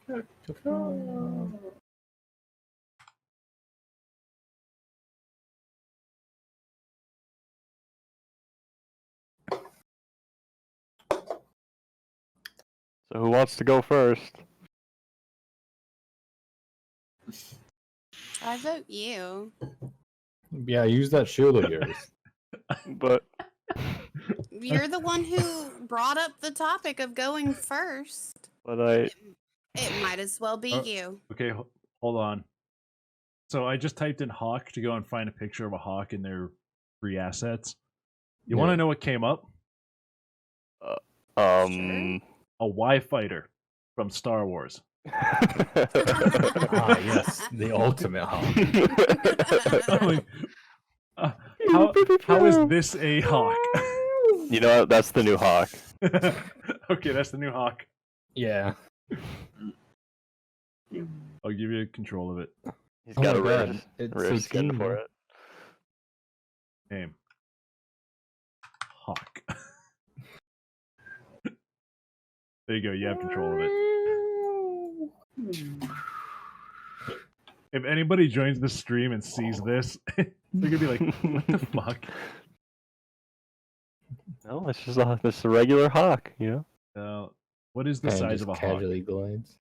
Caw-caw. So who wants to go first? I vote you. Yeah, use that shield of yours. But You're the one who brought up the topic of going first. I It might as well be you. Okay, hold on. So I just typed in hawk to go and find a picture of a hawk in their free assets. You want to know what came up? A Y fighter from Star Wars. Ah, yes, the ultimate hawk. I'm like, how is this a hawk? You know what? That's the new hawk. Okay, that's the new hawk. Yeah. I'll give you control of it. He's Oh got my a God, rare, it's rare so skin teeny. for it. Name. Hawk. There you go, you have control of it. If anybody joins the stream and sees this, they're gonna be like, what the fuck? No, it's just a regular hawk, you know? What is the Kinda size just of a hawk? casually glides.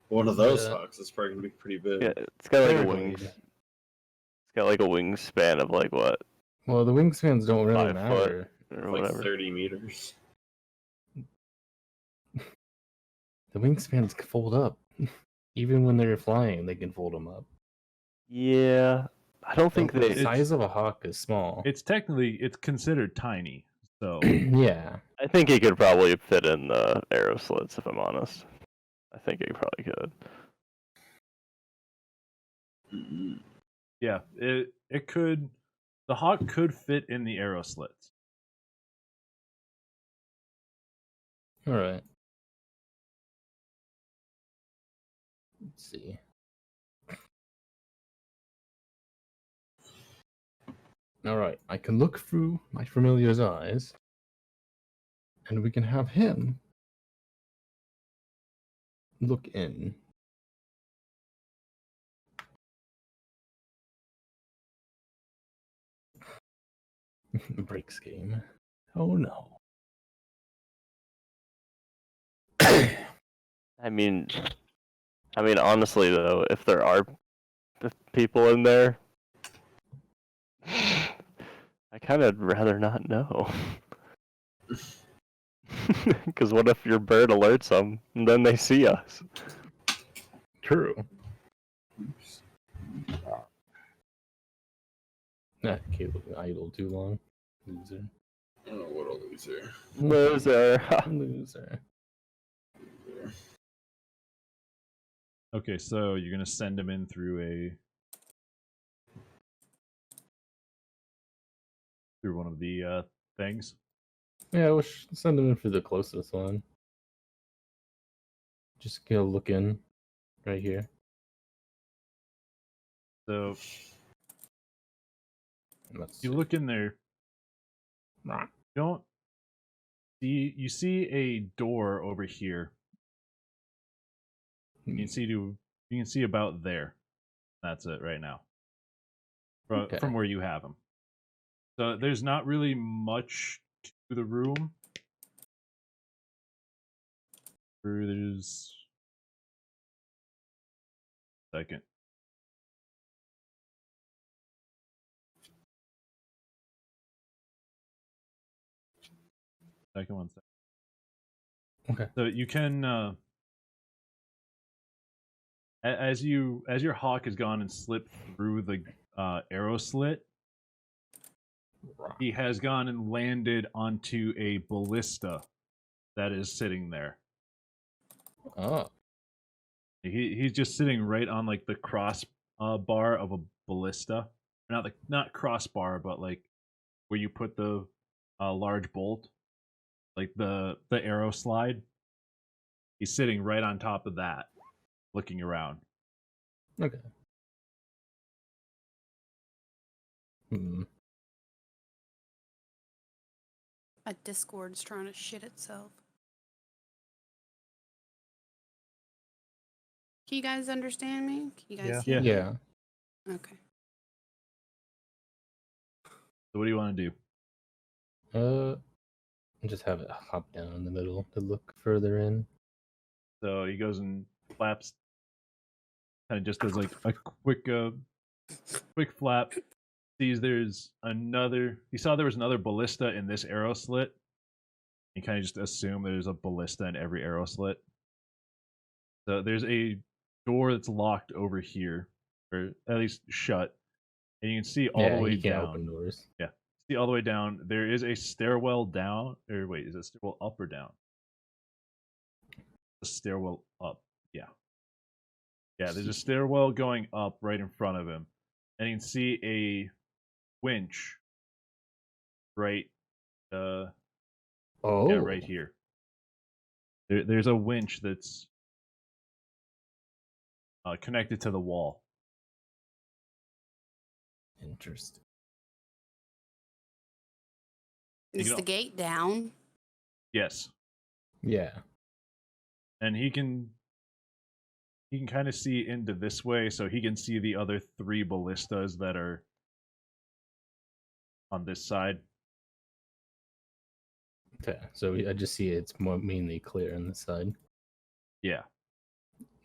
One of those Yeah. hawks is probably gonna be pretty big. Yeah, it's got like a Paraglide. wings. It's got like a wingspan of like what, Well, the wingspans don't really 5 matter. or Like whatever. 30 meters. The wingspans fold up. Even when they're flying, they can fold them up. Yeah, I don't think The they. size of a hawk is small. It's considered tiny. So Yeah. I think he could probably fit in the arrow slits, if I'm honest. I think it probably could. Yeah, it could. The hawk could fit in the arrow slits. All right. Let's see. All right. I can look through my familiar's eyes, and we can have him look in. Breaks game. Oh no. I mean, honestly though, if there are people in there, I kind of rather not know. Because what if your bird alerts them and then they see us? True. That kid was idle too long. Loser. Oh, what a loser. Loser. Loser. Okay, so you're gonna send him in through one of the things. Yeah, we'll send him in for the closest one. Just go look in right here. So Let's you see. look in there. You don't see. You see a door over here. You can see about there. That's it right now. From where you have him. So there's not really much to the room. There's second. Second one. Okay. So you can as your hawk has gone and slipped through the arrow slit, he has gone and landed onto a ballista that is sitting there. Oh. He's just sitting right on like the cross bar of a ballista. Not crossbar, but like where you put the large bolt, like the arrow slide. He's sitting right on top of that, looking around. Okay. Hmm. My Discord's trying to shit itself. Can you guys understand me? Can you guys hear me? Yeah. Okay. So what do you want to do? Just have it hop down in the middle to look further in. So he goes and flaps, kind of just does like a quick flap. Sees there's another. He saw there was another ballista in this arrow slit. He kind of just assumed there's a ballista in every arrow slit. So there's a door that's locked over here, or at least shut, and you can see all the way he can't down. open doors. Yeah, see all the way down. There is a stairwell down, or wait, is it stairwell up or down? A stairwell up. Yeah. Yeah, there's a stairwell going up right in front of him, and you can see a winch right Oh. yeah, right here. There's a winch that's connected to the wall. Interesting. Is the gate down? Yes. Yeah. And he can kind of see into this way, so he can see the other 3 ballistas that are on this side. Okay, so I just see it's more mainly clear on this side. Yeah.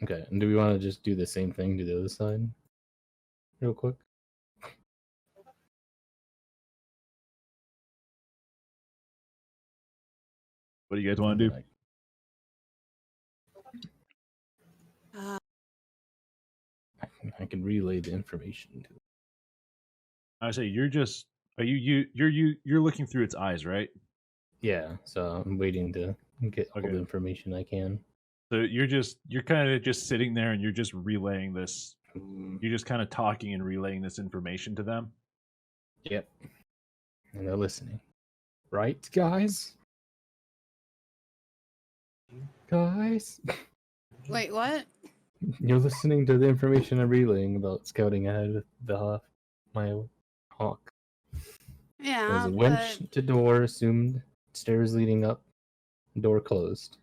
Okay, and do we want to just do the same thing to the other side? Real quick? What do you guys want to do? I can relay the information to it. I say you're looking through its eyes, right? Yeah, so I'm waiting to get all Okay. the information I can. So you're kind of just sitting there and you're just relaying this. You're just kind of talking and relaying this information to them. Yep. And they're listening. Right, guys? Guys? Wait, what? You're listening to the information I'm relaying about scouting ahead with my hawk. Yeah, There's a but winch to door, assumed stairs leading up, door closed.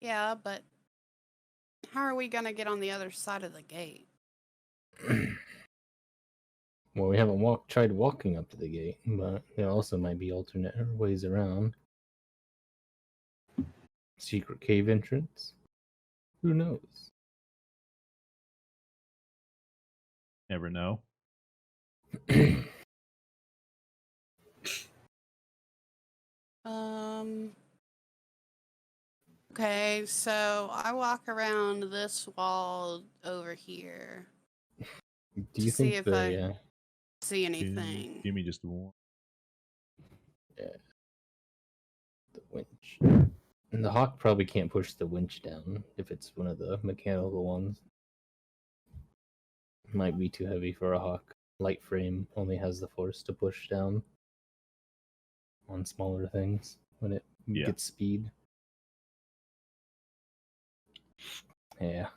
yeah, but how are we gonna get on the other side of the gate? Well, we haven't tried walking up to the gate, but there also might be alternate ways around. Secret cave entrance? Who knows? Never know. Okay, so I walk around this wall over here. Do you To see think if the see anything. Give me just one. the winch? And the hawk probably can't push the winch down if it's one of the mechanical ones. Might be too heavy for a hawk. Light frame only has the force to push down on smaller things when it gets speed. Yeah.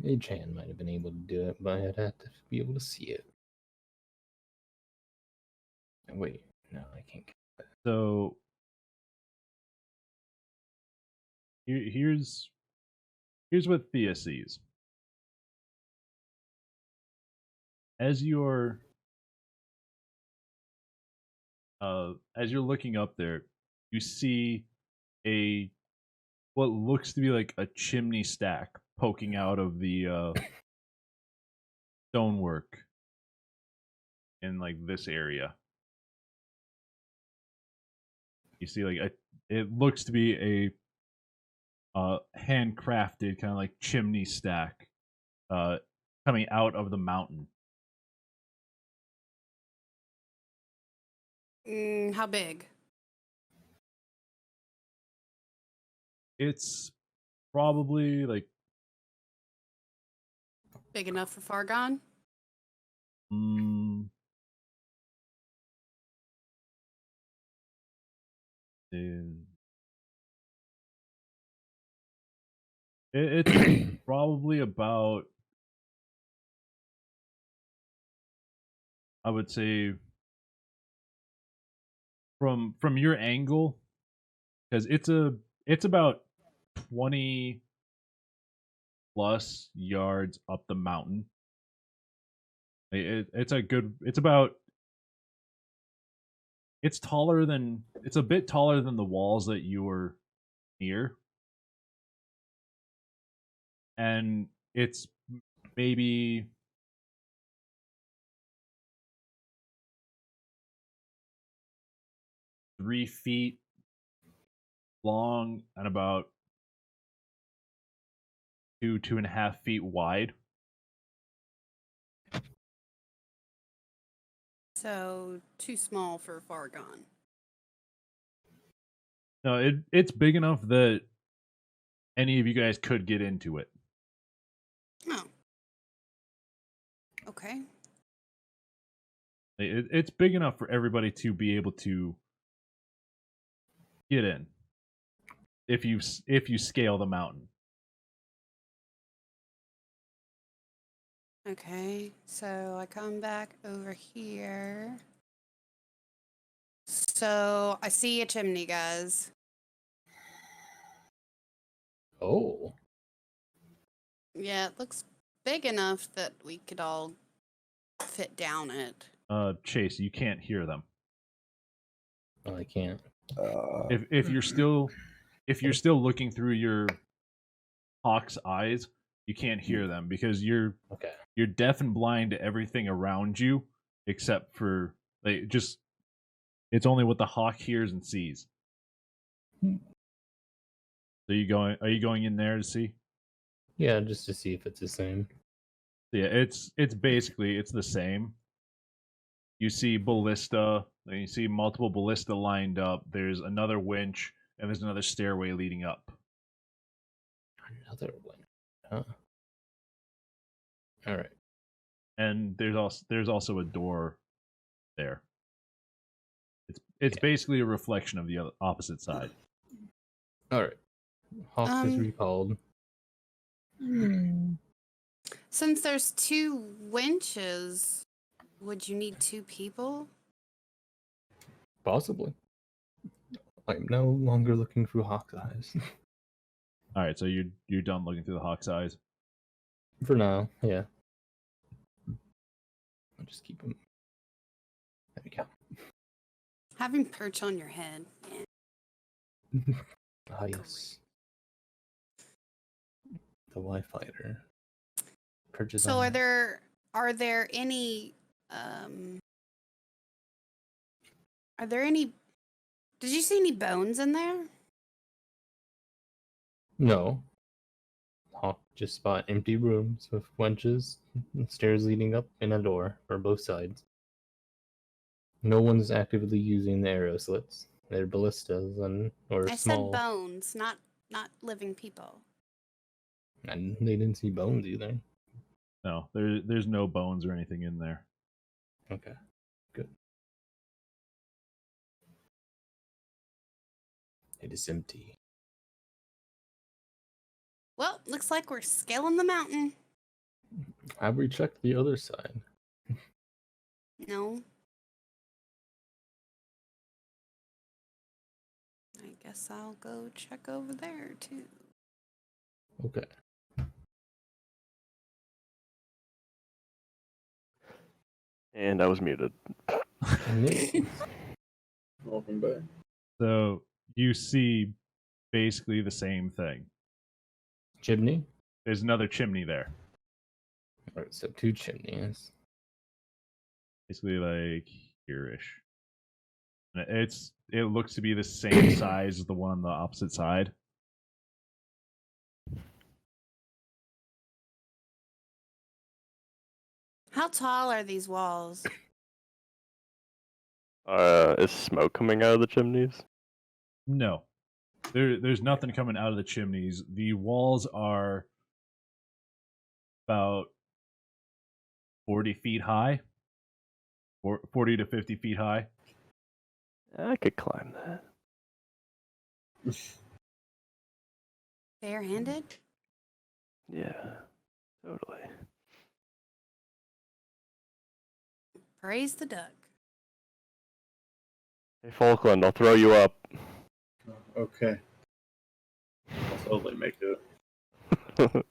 Mage hand might have been able to do it, but I'd have to be able to see it. Wait, no, I can't. So here's what Thea sees. As you're looking up there, you see what looks to be like a chimney stack poking out of the stonework in like this area. You see it looks to be a handcrafted kind of like chimney stack coming out of the mountain. How big? It's probably like Big enough for Fargon? It's probably about, I would say, from your angle, because it's about 20 plus yards up the mountain. It's a good. It's a bit taller than the walls that you were near, and it's maybe 3 feet long and about 2.5 feet wide. So too small for Fargon. No, it's big enough that any of you guys could get into it. Oh. Okay. It's big enough for everybody to be able to get in if you scale the mountain. Okay, so I come back over here. So I see a chimney, guys. Oh. Yeah, it looks big enough that we could all fit down it. Chase, you can't hear them. Oh, I can't. If you're still looking through your hawk's eyes, you can't hear them because you're deaf and blind to everything around you except for it's only what the hawk hears and sees. So are you going in there to see? Yeah, just to see if it's the same. Yeah, it's basically the same. You see ballista, and you see multiple ballista lined up. There's another winch, and there's another stairway leading up. Another one. Huh. All right. And there's also a door there. It's basically a reflection of the opposite side. All right. Hawks is recalled. Since there's 2 winches, would you need 2 people? Possibly. I'm no longer looking through Hawk's eyes. All right, so you're done looking through the Hawk's eyes. For now, yeah. I'll just keep him. There we go. Have him perch on your head. Yeah. Ah, yes. The Y-Fighter. Purchase So on are there any did you see any bones in there? No. Hawk just spot empty rooms with wenches and stairs leading up and a door for both sides. No one's actively using the arrow slits. They're ballistas or I small. said bones, not living people. And they didn't see bones either. No, there's no bones or anything in there. Okay, good. It is empty. Well, looks like we're scaling the mountain. Have we checked the other side? No. I guess I'll go check over there too. Okay. And I was muted. Welcome back. So you see basically the same thing. Chimney? There's another chimney there. Alright, so 2 chimneys. Basically like here-ish. And it looks to be the same size as the one on the opposite side. How tall are these walls? Is smoke coming out of the chimneys? No. There's nothing coming out of the chimneys. The walls are about 40 feet high. 40 to 50 feet high. I could climb that. Barehanded? Yeah, totally. Praise the duck. Hey, Falkland, I'll throw you up. Okay. I'll totally make it.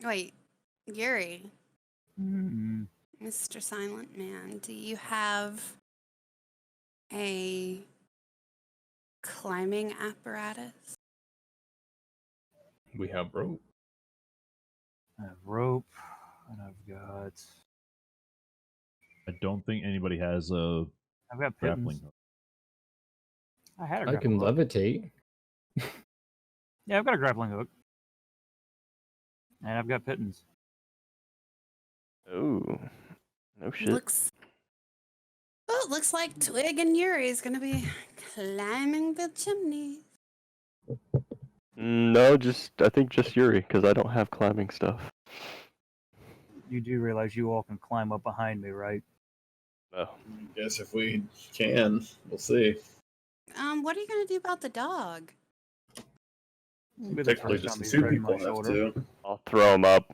Wait, Yuri. Mr. Silent Man, do you have a climbing apparatus? We have rope. I have rope, and I've got I don't think anybody has a pittance. grappling hook. I had a I grappling can hook. levitate. Yeah, I've got a grappling hook. And I've got pittance. Ooh, no shit. It looks like Twig and Yuri is gonna be climbing the chimney. No, I think just Yuri, because I don't have climbing stuff. You do realize you all can climb up behind me, right? No. Guess if we can, we'll see. What are you gonna do about the dog? It'll be the Technically, first time just he's two ridden my people have shoulder. to. I'll throw him up.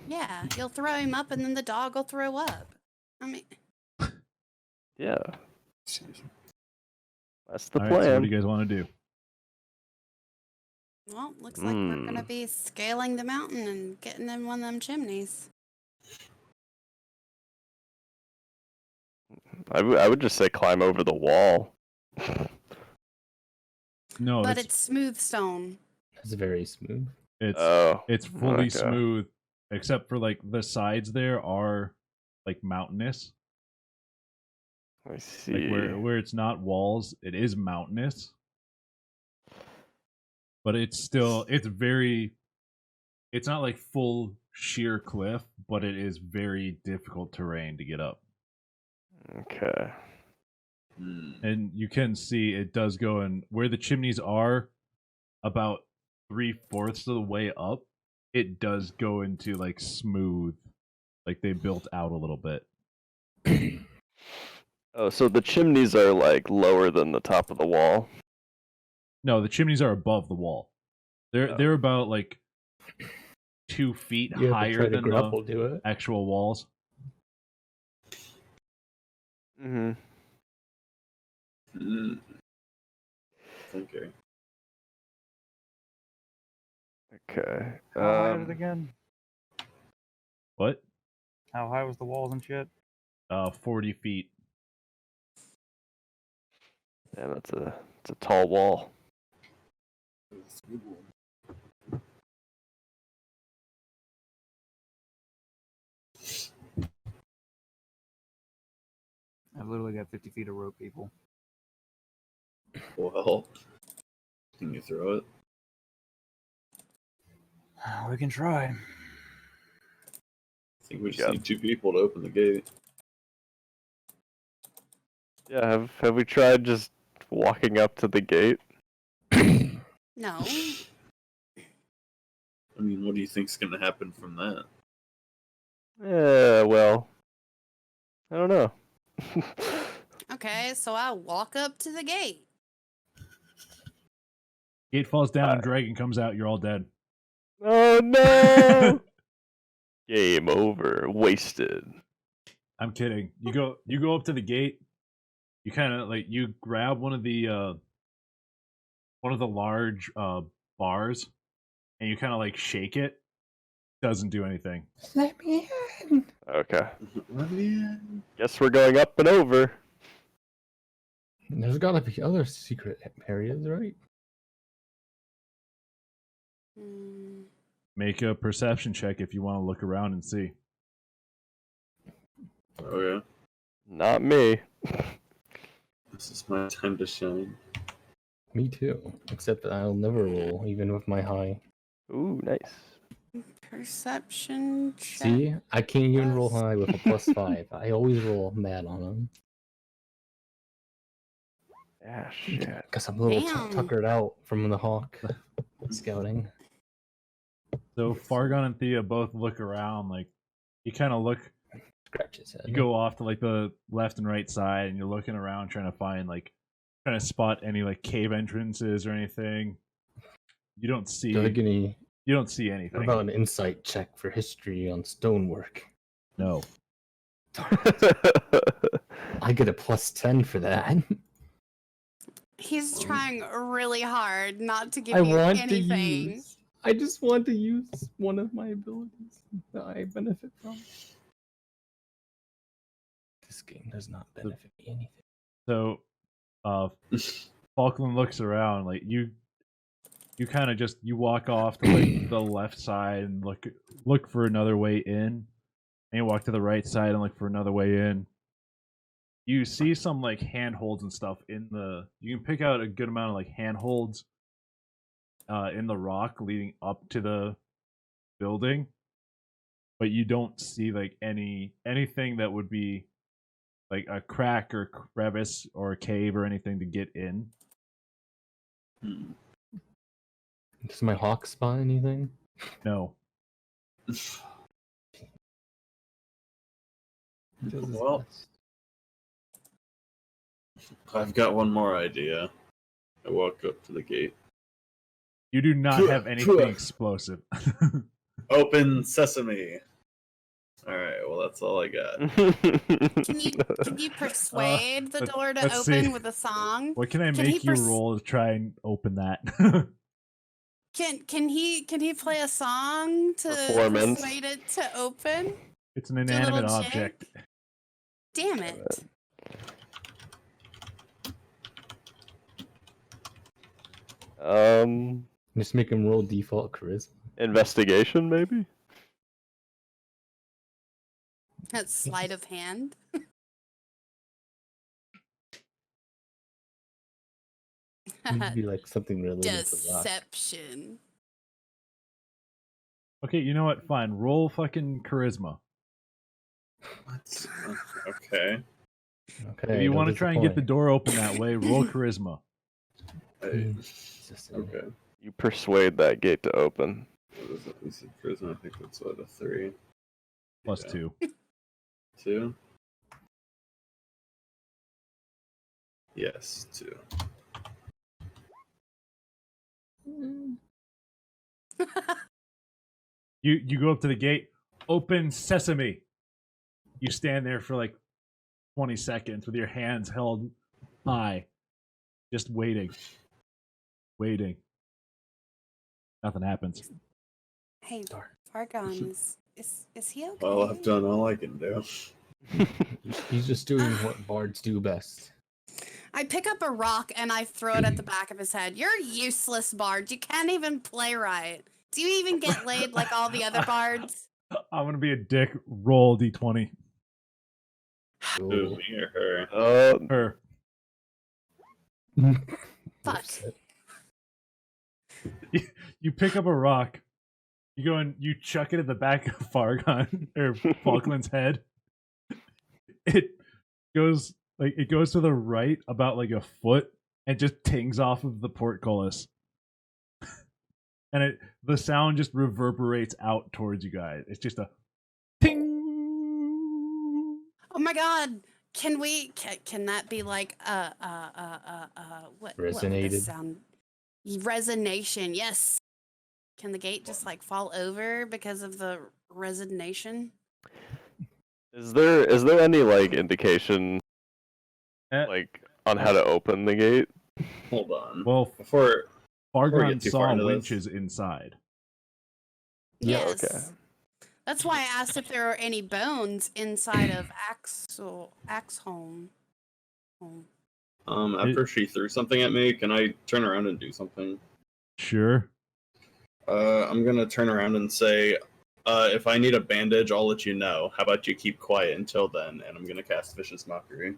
Yeah, you'll throw him up and then the dog will throw up. I mean, Yeah, that's the All right, so what plan. do you guys want to do? well, looks like we're gonna be scaling the mountain and getting in one of them chimneys. I would just say climb over the wall. No, But it's smooth stone. It's very smooth. it's fully okay. smooth, except for like the sides there are like mountainous. I see. Like where it's not walls, it is mountainous. But it's very it's not like full sheer cliff, but it is very difficult terrain to get up. Okay. And you can see it does go in where the chimneys are about 3/4 of the way up. It does go into like smooth, like they built out a little bit. Oh, so the chimneys are like lower than the top of the wall. No, the chimneys are above the wall. They're about like 2 feet You have to higher try to than the grapple to it. actual walls. Mm-hmm. Okay. Okay. How high is it again? What? How high was the walls and shit? 40 feet. Yeah, it's a tall wall. I've literally got 50 feet of rope, people. Well, can you throw it? We can try. I think we just Yeah. need 2 people to open the gate. Yeah, have we tried just walking up to the gate? No. I mean, what do you think's gonna happen from that? Yeah, well, I don't know. Okay, so I walk up to the gate. Gate falls down, dragon comes out, you're all dead. Oh no! Game over. Wasted. I'm kidding. You go up to the gate. You kind of like you grab one of the large bars, and you kind of like shake it. Doesn't do anything. Let me in. Okay. Let me in. Guess we're going up and over. There's gotta be other secret areas, right? Mm, Make a perception check if you want to look around and see. Oh yeah, Not me. this is my time to shine. Me too. Except that I'll never roll, even with my high. Ooh, nice. perception check. See, I can't even roll Plus- high with a +5. I always roll mad on them. Yeah, shit. Because I'm a little Damn. tuckered out from the hawk scouting. So Fargon and Thea both look around. Like you kind of look. Scratch his head. You go off to like the left and right side, and you're looking around trying to find trying to spot any like cave entrances or anything. You don't see. Do I get any? You don't see What anything. about an insight check for history on stonework? No. I get a +10 for that. He's trying really hard not to give I you want to anything. use. I just want to use one of my abilities that I benefit from. This game does not benefit me anything. So, Falkland looks around. Like you kind of just you walk off to like the left side and look for another way in, and you walk to the right side and look for another way in. You see some like handholds and stuff in the. You can pick out a good amount of like handholds in the rock leading up to the building, but you don't see like anything that would be like a crack or crevice or a cave or anything to get in. Hmm. Does my hawk spot anything? No. He does his Well, best. I've got one more idea. I walk up to the gate. You do not have anything explosive. Open sesame. All right. Well, that's all I got. Can you persuade the door to let's open see. with a song? What can I Can he make you pers- roll to try and open that? Can he play a song to Performance. persuade it to open? It's an Do a inanimate little object. jig? Damn it. Just make him roll default charisma. Investigation, maybe? That's sleight of hand. It'd be like something related to luck. Deception. Okay, you know what? Fine. Roll fucking charisma. What? Okay. Okay. If you no want to try and get the disappointing. door open that way, roll charisma. It's just a- Okay. You persuade that gate to open. What is it? Is it prison? I think that's what, a 3. Plus Yeah. 2. 2? Yes, 2. You go up to the gate, open sesame. You stand there for like 20 seconds with your hands held high, just waiting. Waiting. Nothing happens. Hey, Fargon, is he okay? Well, I've done all I can do. He's just doing what bards do best. I pick up a rock and I throw it at the back of his head. You're useless, Bard. You can't even play right. Do you even get laid like all the other bards? I'm gonna be a dick. Roll d20. Who, Ooh. me or her? Her. Fuck. You pick up a rock. You go and you chuck it at the back of Fargon or Falkland's head. It goes to the right about like a foot and just tings off of the portcullis. And the sound just reverberates out towards you guys. It's just a ting. Oh my god. Can that be like what would Resonated. this sound? Resonation, yes. Can the gate just like fall over because of the resonation? Is there any like indication like on how to open the gate? Hold on. Well, Before we Fargon get too far saw into this. winches inside. Yeah, Yes. okay. That's why I asked if there are any bones inside of Axholm. after she threw something at me, can I turn around and do something? Sure. I'm gonna turn around and say, if I need a bandage, I'll let you know. How about you keep quiet until then? And I'm gonna cast Vicious Mockery.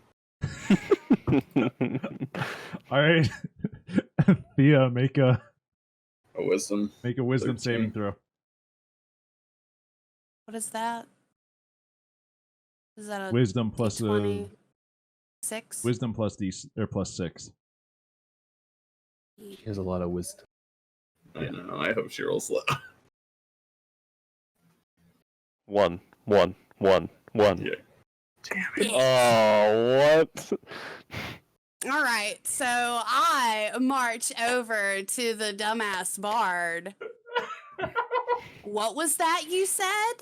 All right. Thea, make a Wisdom. wisdom 13. saving throw. What is that? Is that a Wisdom plus D20? 6? wisdom plus plus 6. He has a lot of wisdom. I know. I hope she rolls low. 1. Yeah. Oh, what? All right, so I march over to the dumbass bard. What was that you said?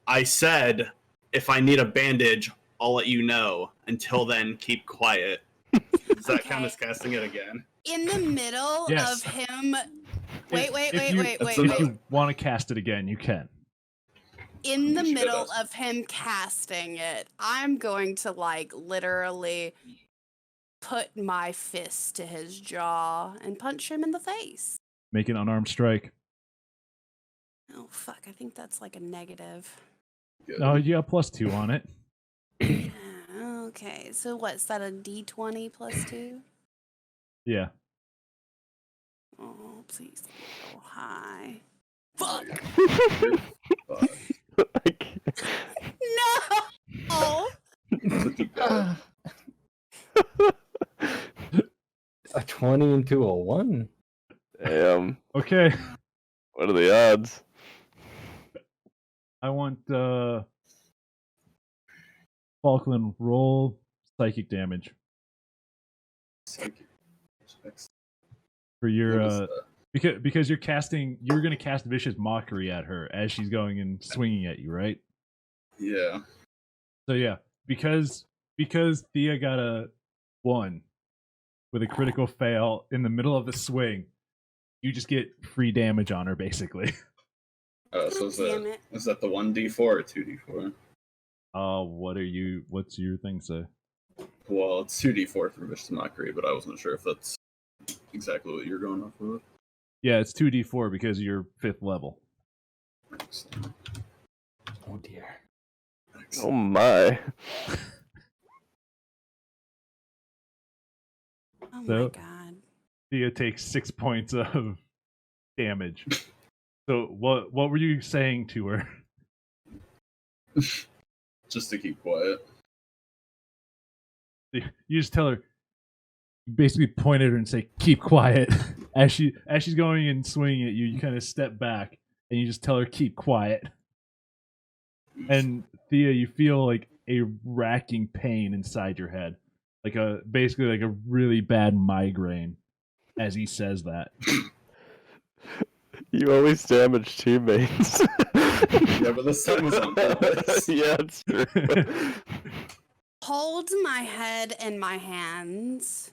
I said, if I need a bandage, I'll let you know. Until then, keep quiet. Does that count Okay. as casting it again? In the middle Yes. of him. Wait. If you want to cast it again, you can. In the You should middle ask. of him casting it, I'm going to like literally put my fist to his jaw and punch him in the face. Make an unarmed strike. Oh fuck, I think that's like a negative. Good. No, you got plus 2 on it. Okay, so what's that, a D20 plus 2? Yeah. Oh, please don't go high. Fuck! Fuck. I can't- No! A 20 into a 1. Damn. Okay. What are the odds? I want Falkland, roll psychic damage for your because you're going to cast vicious mockery at her as she's going and swinging at you, right? Yeah. So yeah, because Thea got a 1 with a critical fail in the middle of the swing, you just get free damage on her basically. So Damn it. is that the 1d4 or 2d4? What's your thing say? Well, it's 2d4 for Vicious Mockery, but I wasn't sure if that's exactly what you're going off with. Yeah, it's 2d4 because you're 5th level. Excellent. Oh dear. Oh Excellent. my. Oh So- my god. Thea takes 6 points of damage. So what were you saying to her? Just to keep quiet. You just tell her, basically point at her and say, "Keep quiet." As she's going and swinging at you, you kind of step back and you just tell her, "Keep quiet." And Thea, you feel like a racking pain inside your head, basically like a really bad migraine, as he says that. You always damage teammates. Yeah, but this time was on purpose. Yeah, it's true. Hold my head in my hands.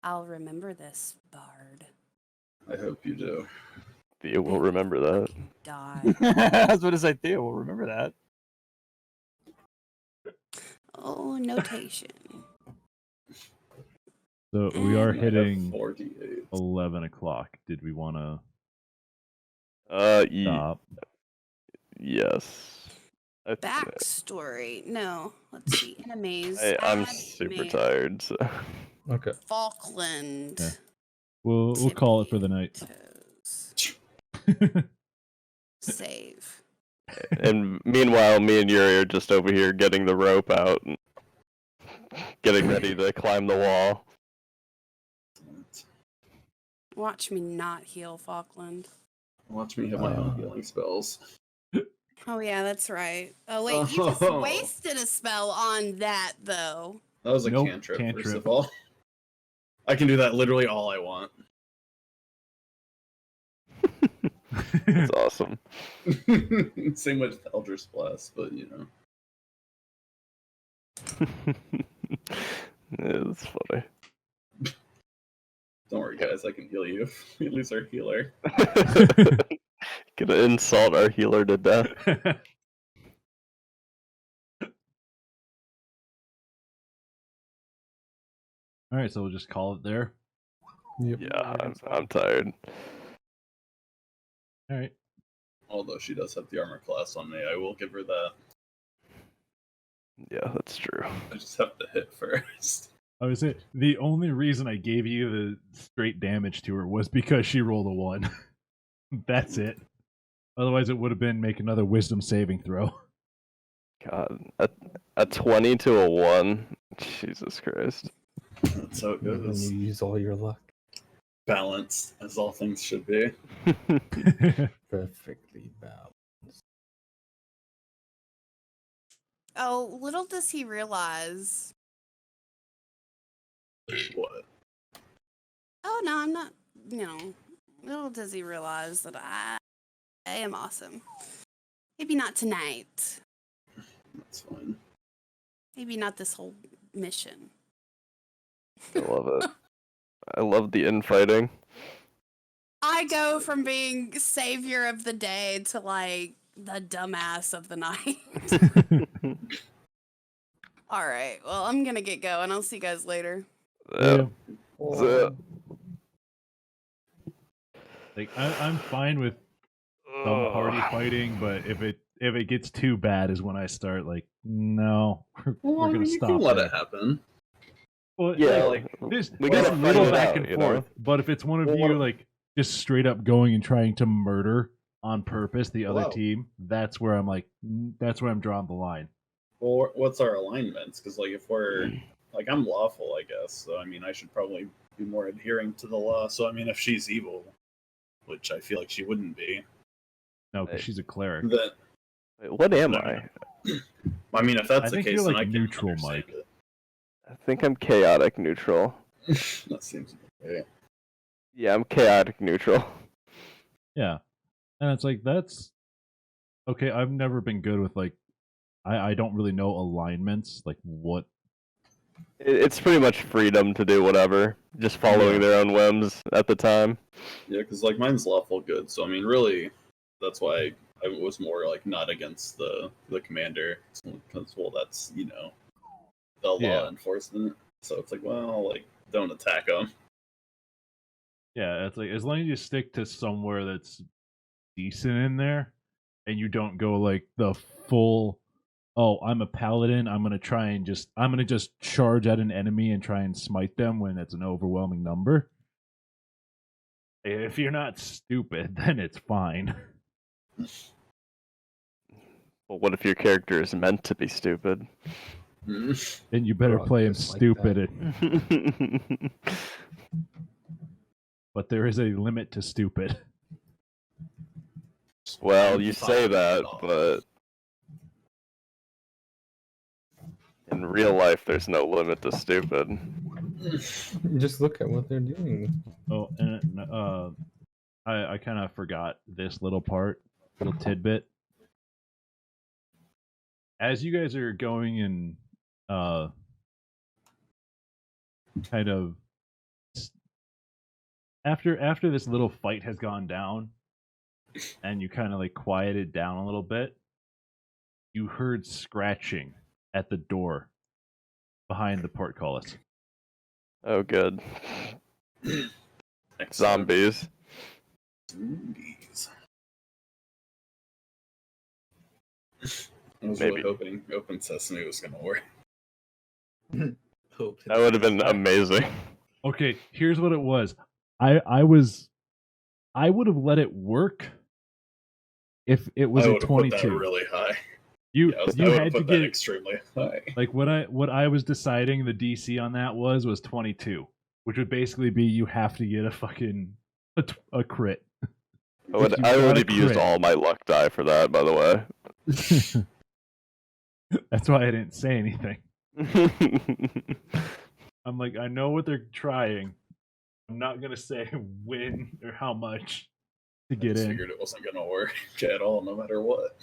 I'll remember this, Bard. I hope you do. Thea will remember that. Die. I was about to say, Theo will remember that. Oh, notation. So we are And- I have hitting 48. 11 o'clock. Did we want to Ye- stop? yes. Backstory. No. Let's see. Enemies. I'm Add super mail. tired, so. Okay. Falkland. Yeah. We'll call it for the night. Toes. Save. And meanwhile, me and Yuri are just over here getting the rope out and getting ready to climb the wall. Watch me not heal Falkland. Watch me hit my own healing spells. Oh yeah, that's right. Oh wait, you just Oh. wasted a spell on that though. That was a Nope, cantrip, first cantrip. of all. I can do that literally all I want. It's awesome. Same with Eldritch Blast, but you know. It's funny. Don't worry, guys, I can heal you. We lose our healer. Gonna insult our healer to death. All right, so we'll just call it there. Yep. Yeah, I'm tired. All right. Although she does have the armor class on me, I will give her that. Yeah, that's true. I just have to hit first. I was saying the only reason I gave you the straight damage to her was because she rolled a 1. That's it. Otherwise, it would have been make another wisdom saving throw. God, a 20 to a 1. Jesus Christ. That's how it When goes. you use all your luck. Balanced, as all things should be. Perfectly balanced. Oh, little does he realize. What? Oh no, I'm not. Little does he realize that I am awesome. Maybe not tonight. That's fine. Maybe not this whole mission. I love it. I love the infighting. I go from being savior of the day to like the dumbass of the night. All right. Well, I'm gonna get going. I'll see you guys later. Yeah. Like I'm fine with some party fighting, but if it gets too bad is when I start like, no, we're gonna you stop. can let there. it happen. Well, Yeah, like, there's we there's gotta a fight little it back out, and you know? forth, but if it's one of Well, you what- like just straight up going and trying to murder on purpose the other Wow. team, that's where I'm like, that's where I'm drawing the line. Well, what's our alignments? Because like if we're like I'm lawful, I guess. So I mean, I should probably be more adhering to the law. So I mean, if she's evil, which I feel like she wouldn't be, No, because Hey. she's a cleric. then Wait, what am I? I mean, if that's I the think case, you're, then like, I can neutral, understand Mike. I think I'm chaotic neutral. it. That seems okay. Yeah, I'm chaotic neutral. Yeah, and it's like that's okay. I've never been good with like, I don't really know alignments, like what. It's pretty much freedom to do whatever, just following Yeah. their own whims at the time. Yeah, because like mine's lawful good. So I mean, really, that's why I was more like not against the commander, because well, that's the law Yeah. enforcement. So it's like, well, like don't attack them. Yeah, it's like as long as you stick to somewhere that's decent in there, and you don't go like the full oh, I'm a paladin. I'm gonna just charge at an enemy and try and smite them when it's an overwhelming number. If you're not stupid, then it's fine. Well, what if your character is meant to be stupid? Then you better Rock play him just like stupid. that. But there is a limit to stupid. Well, you say that, but in real life, there's no limit to stupid. Just look at what they're doing. Oh, and I kind of forgot this little tidbit. As you guys are going and kind of after this little fight has gone down, and you kind of like quieted down a little bit, you heard scratching at the door behind the portcullis. Oh, good. Excellent. Zombies. Zombies. I was Maybe. really hoping Open Sesame was going to work. That would have been amazing. Okay, here's what it was. I would have let it work if it was I a would have put that 22. really high. You I would had have to put that get extremely high. like what I was deciding the DC on that was 22, which would basically be you have to get a fucking a crit. I would have used all my luck die for that, by the way. That's why I didn't say anything. I'm like, I know what they're trying. I'm not gonna say when or how much to I get just in. figured it wasn't going to work at all, no matter what.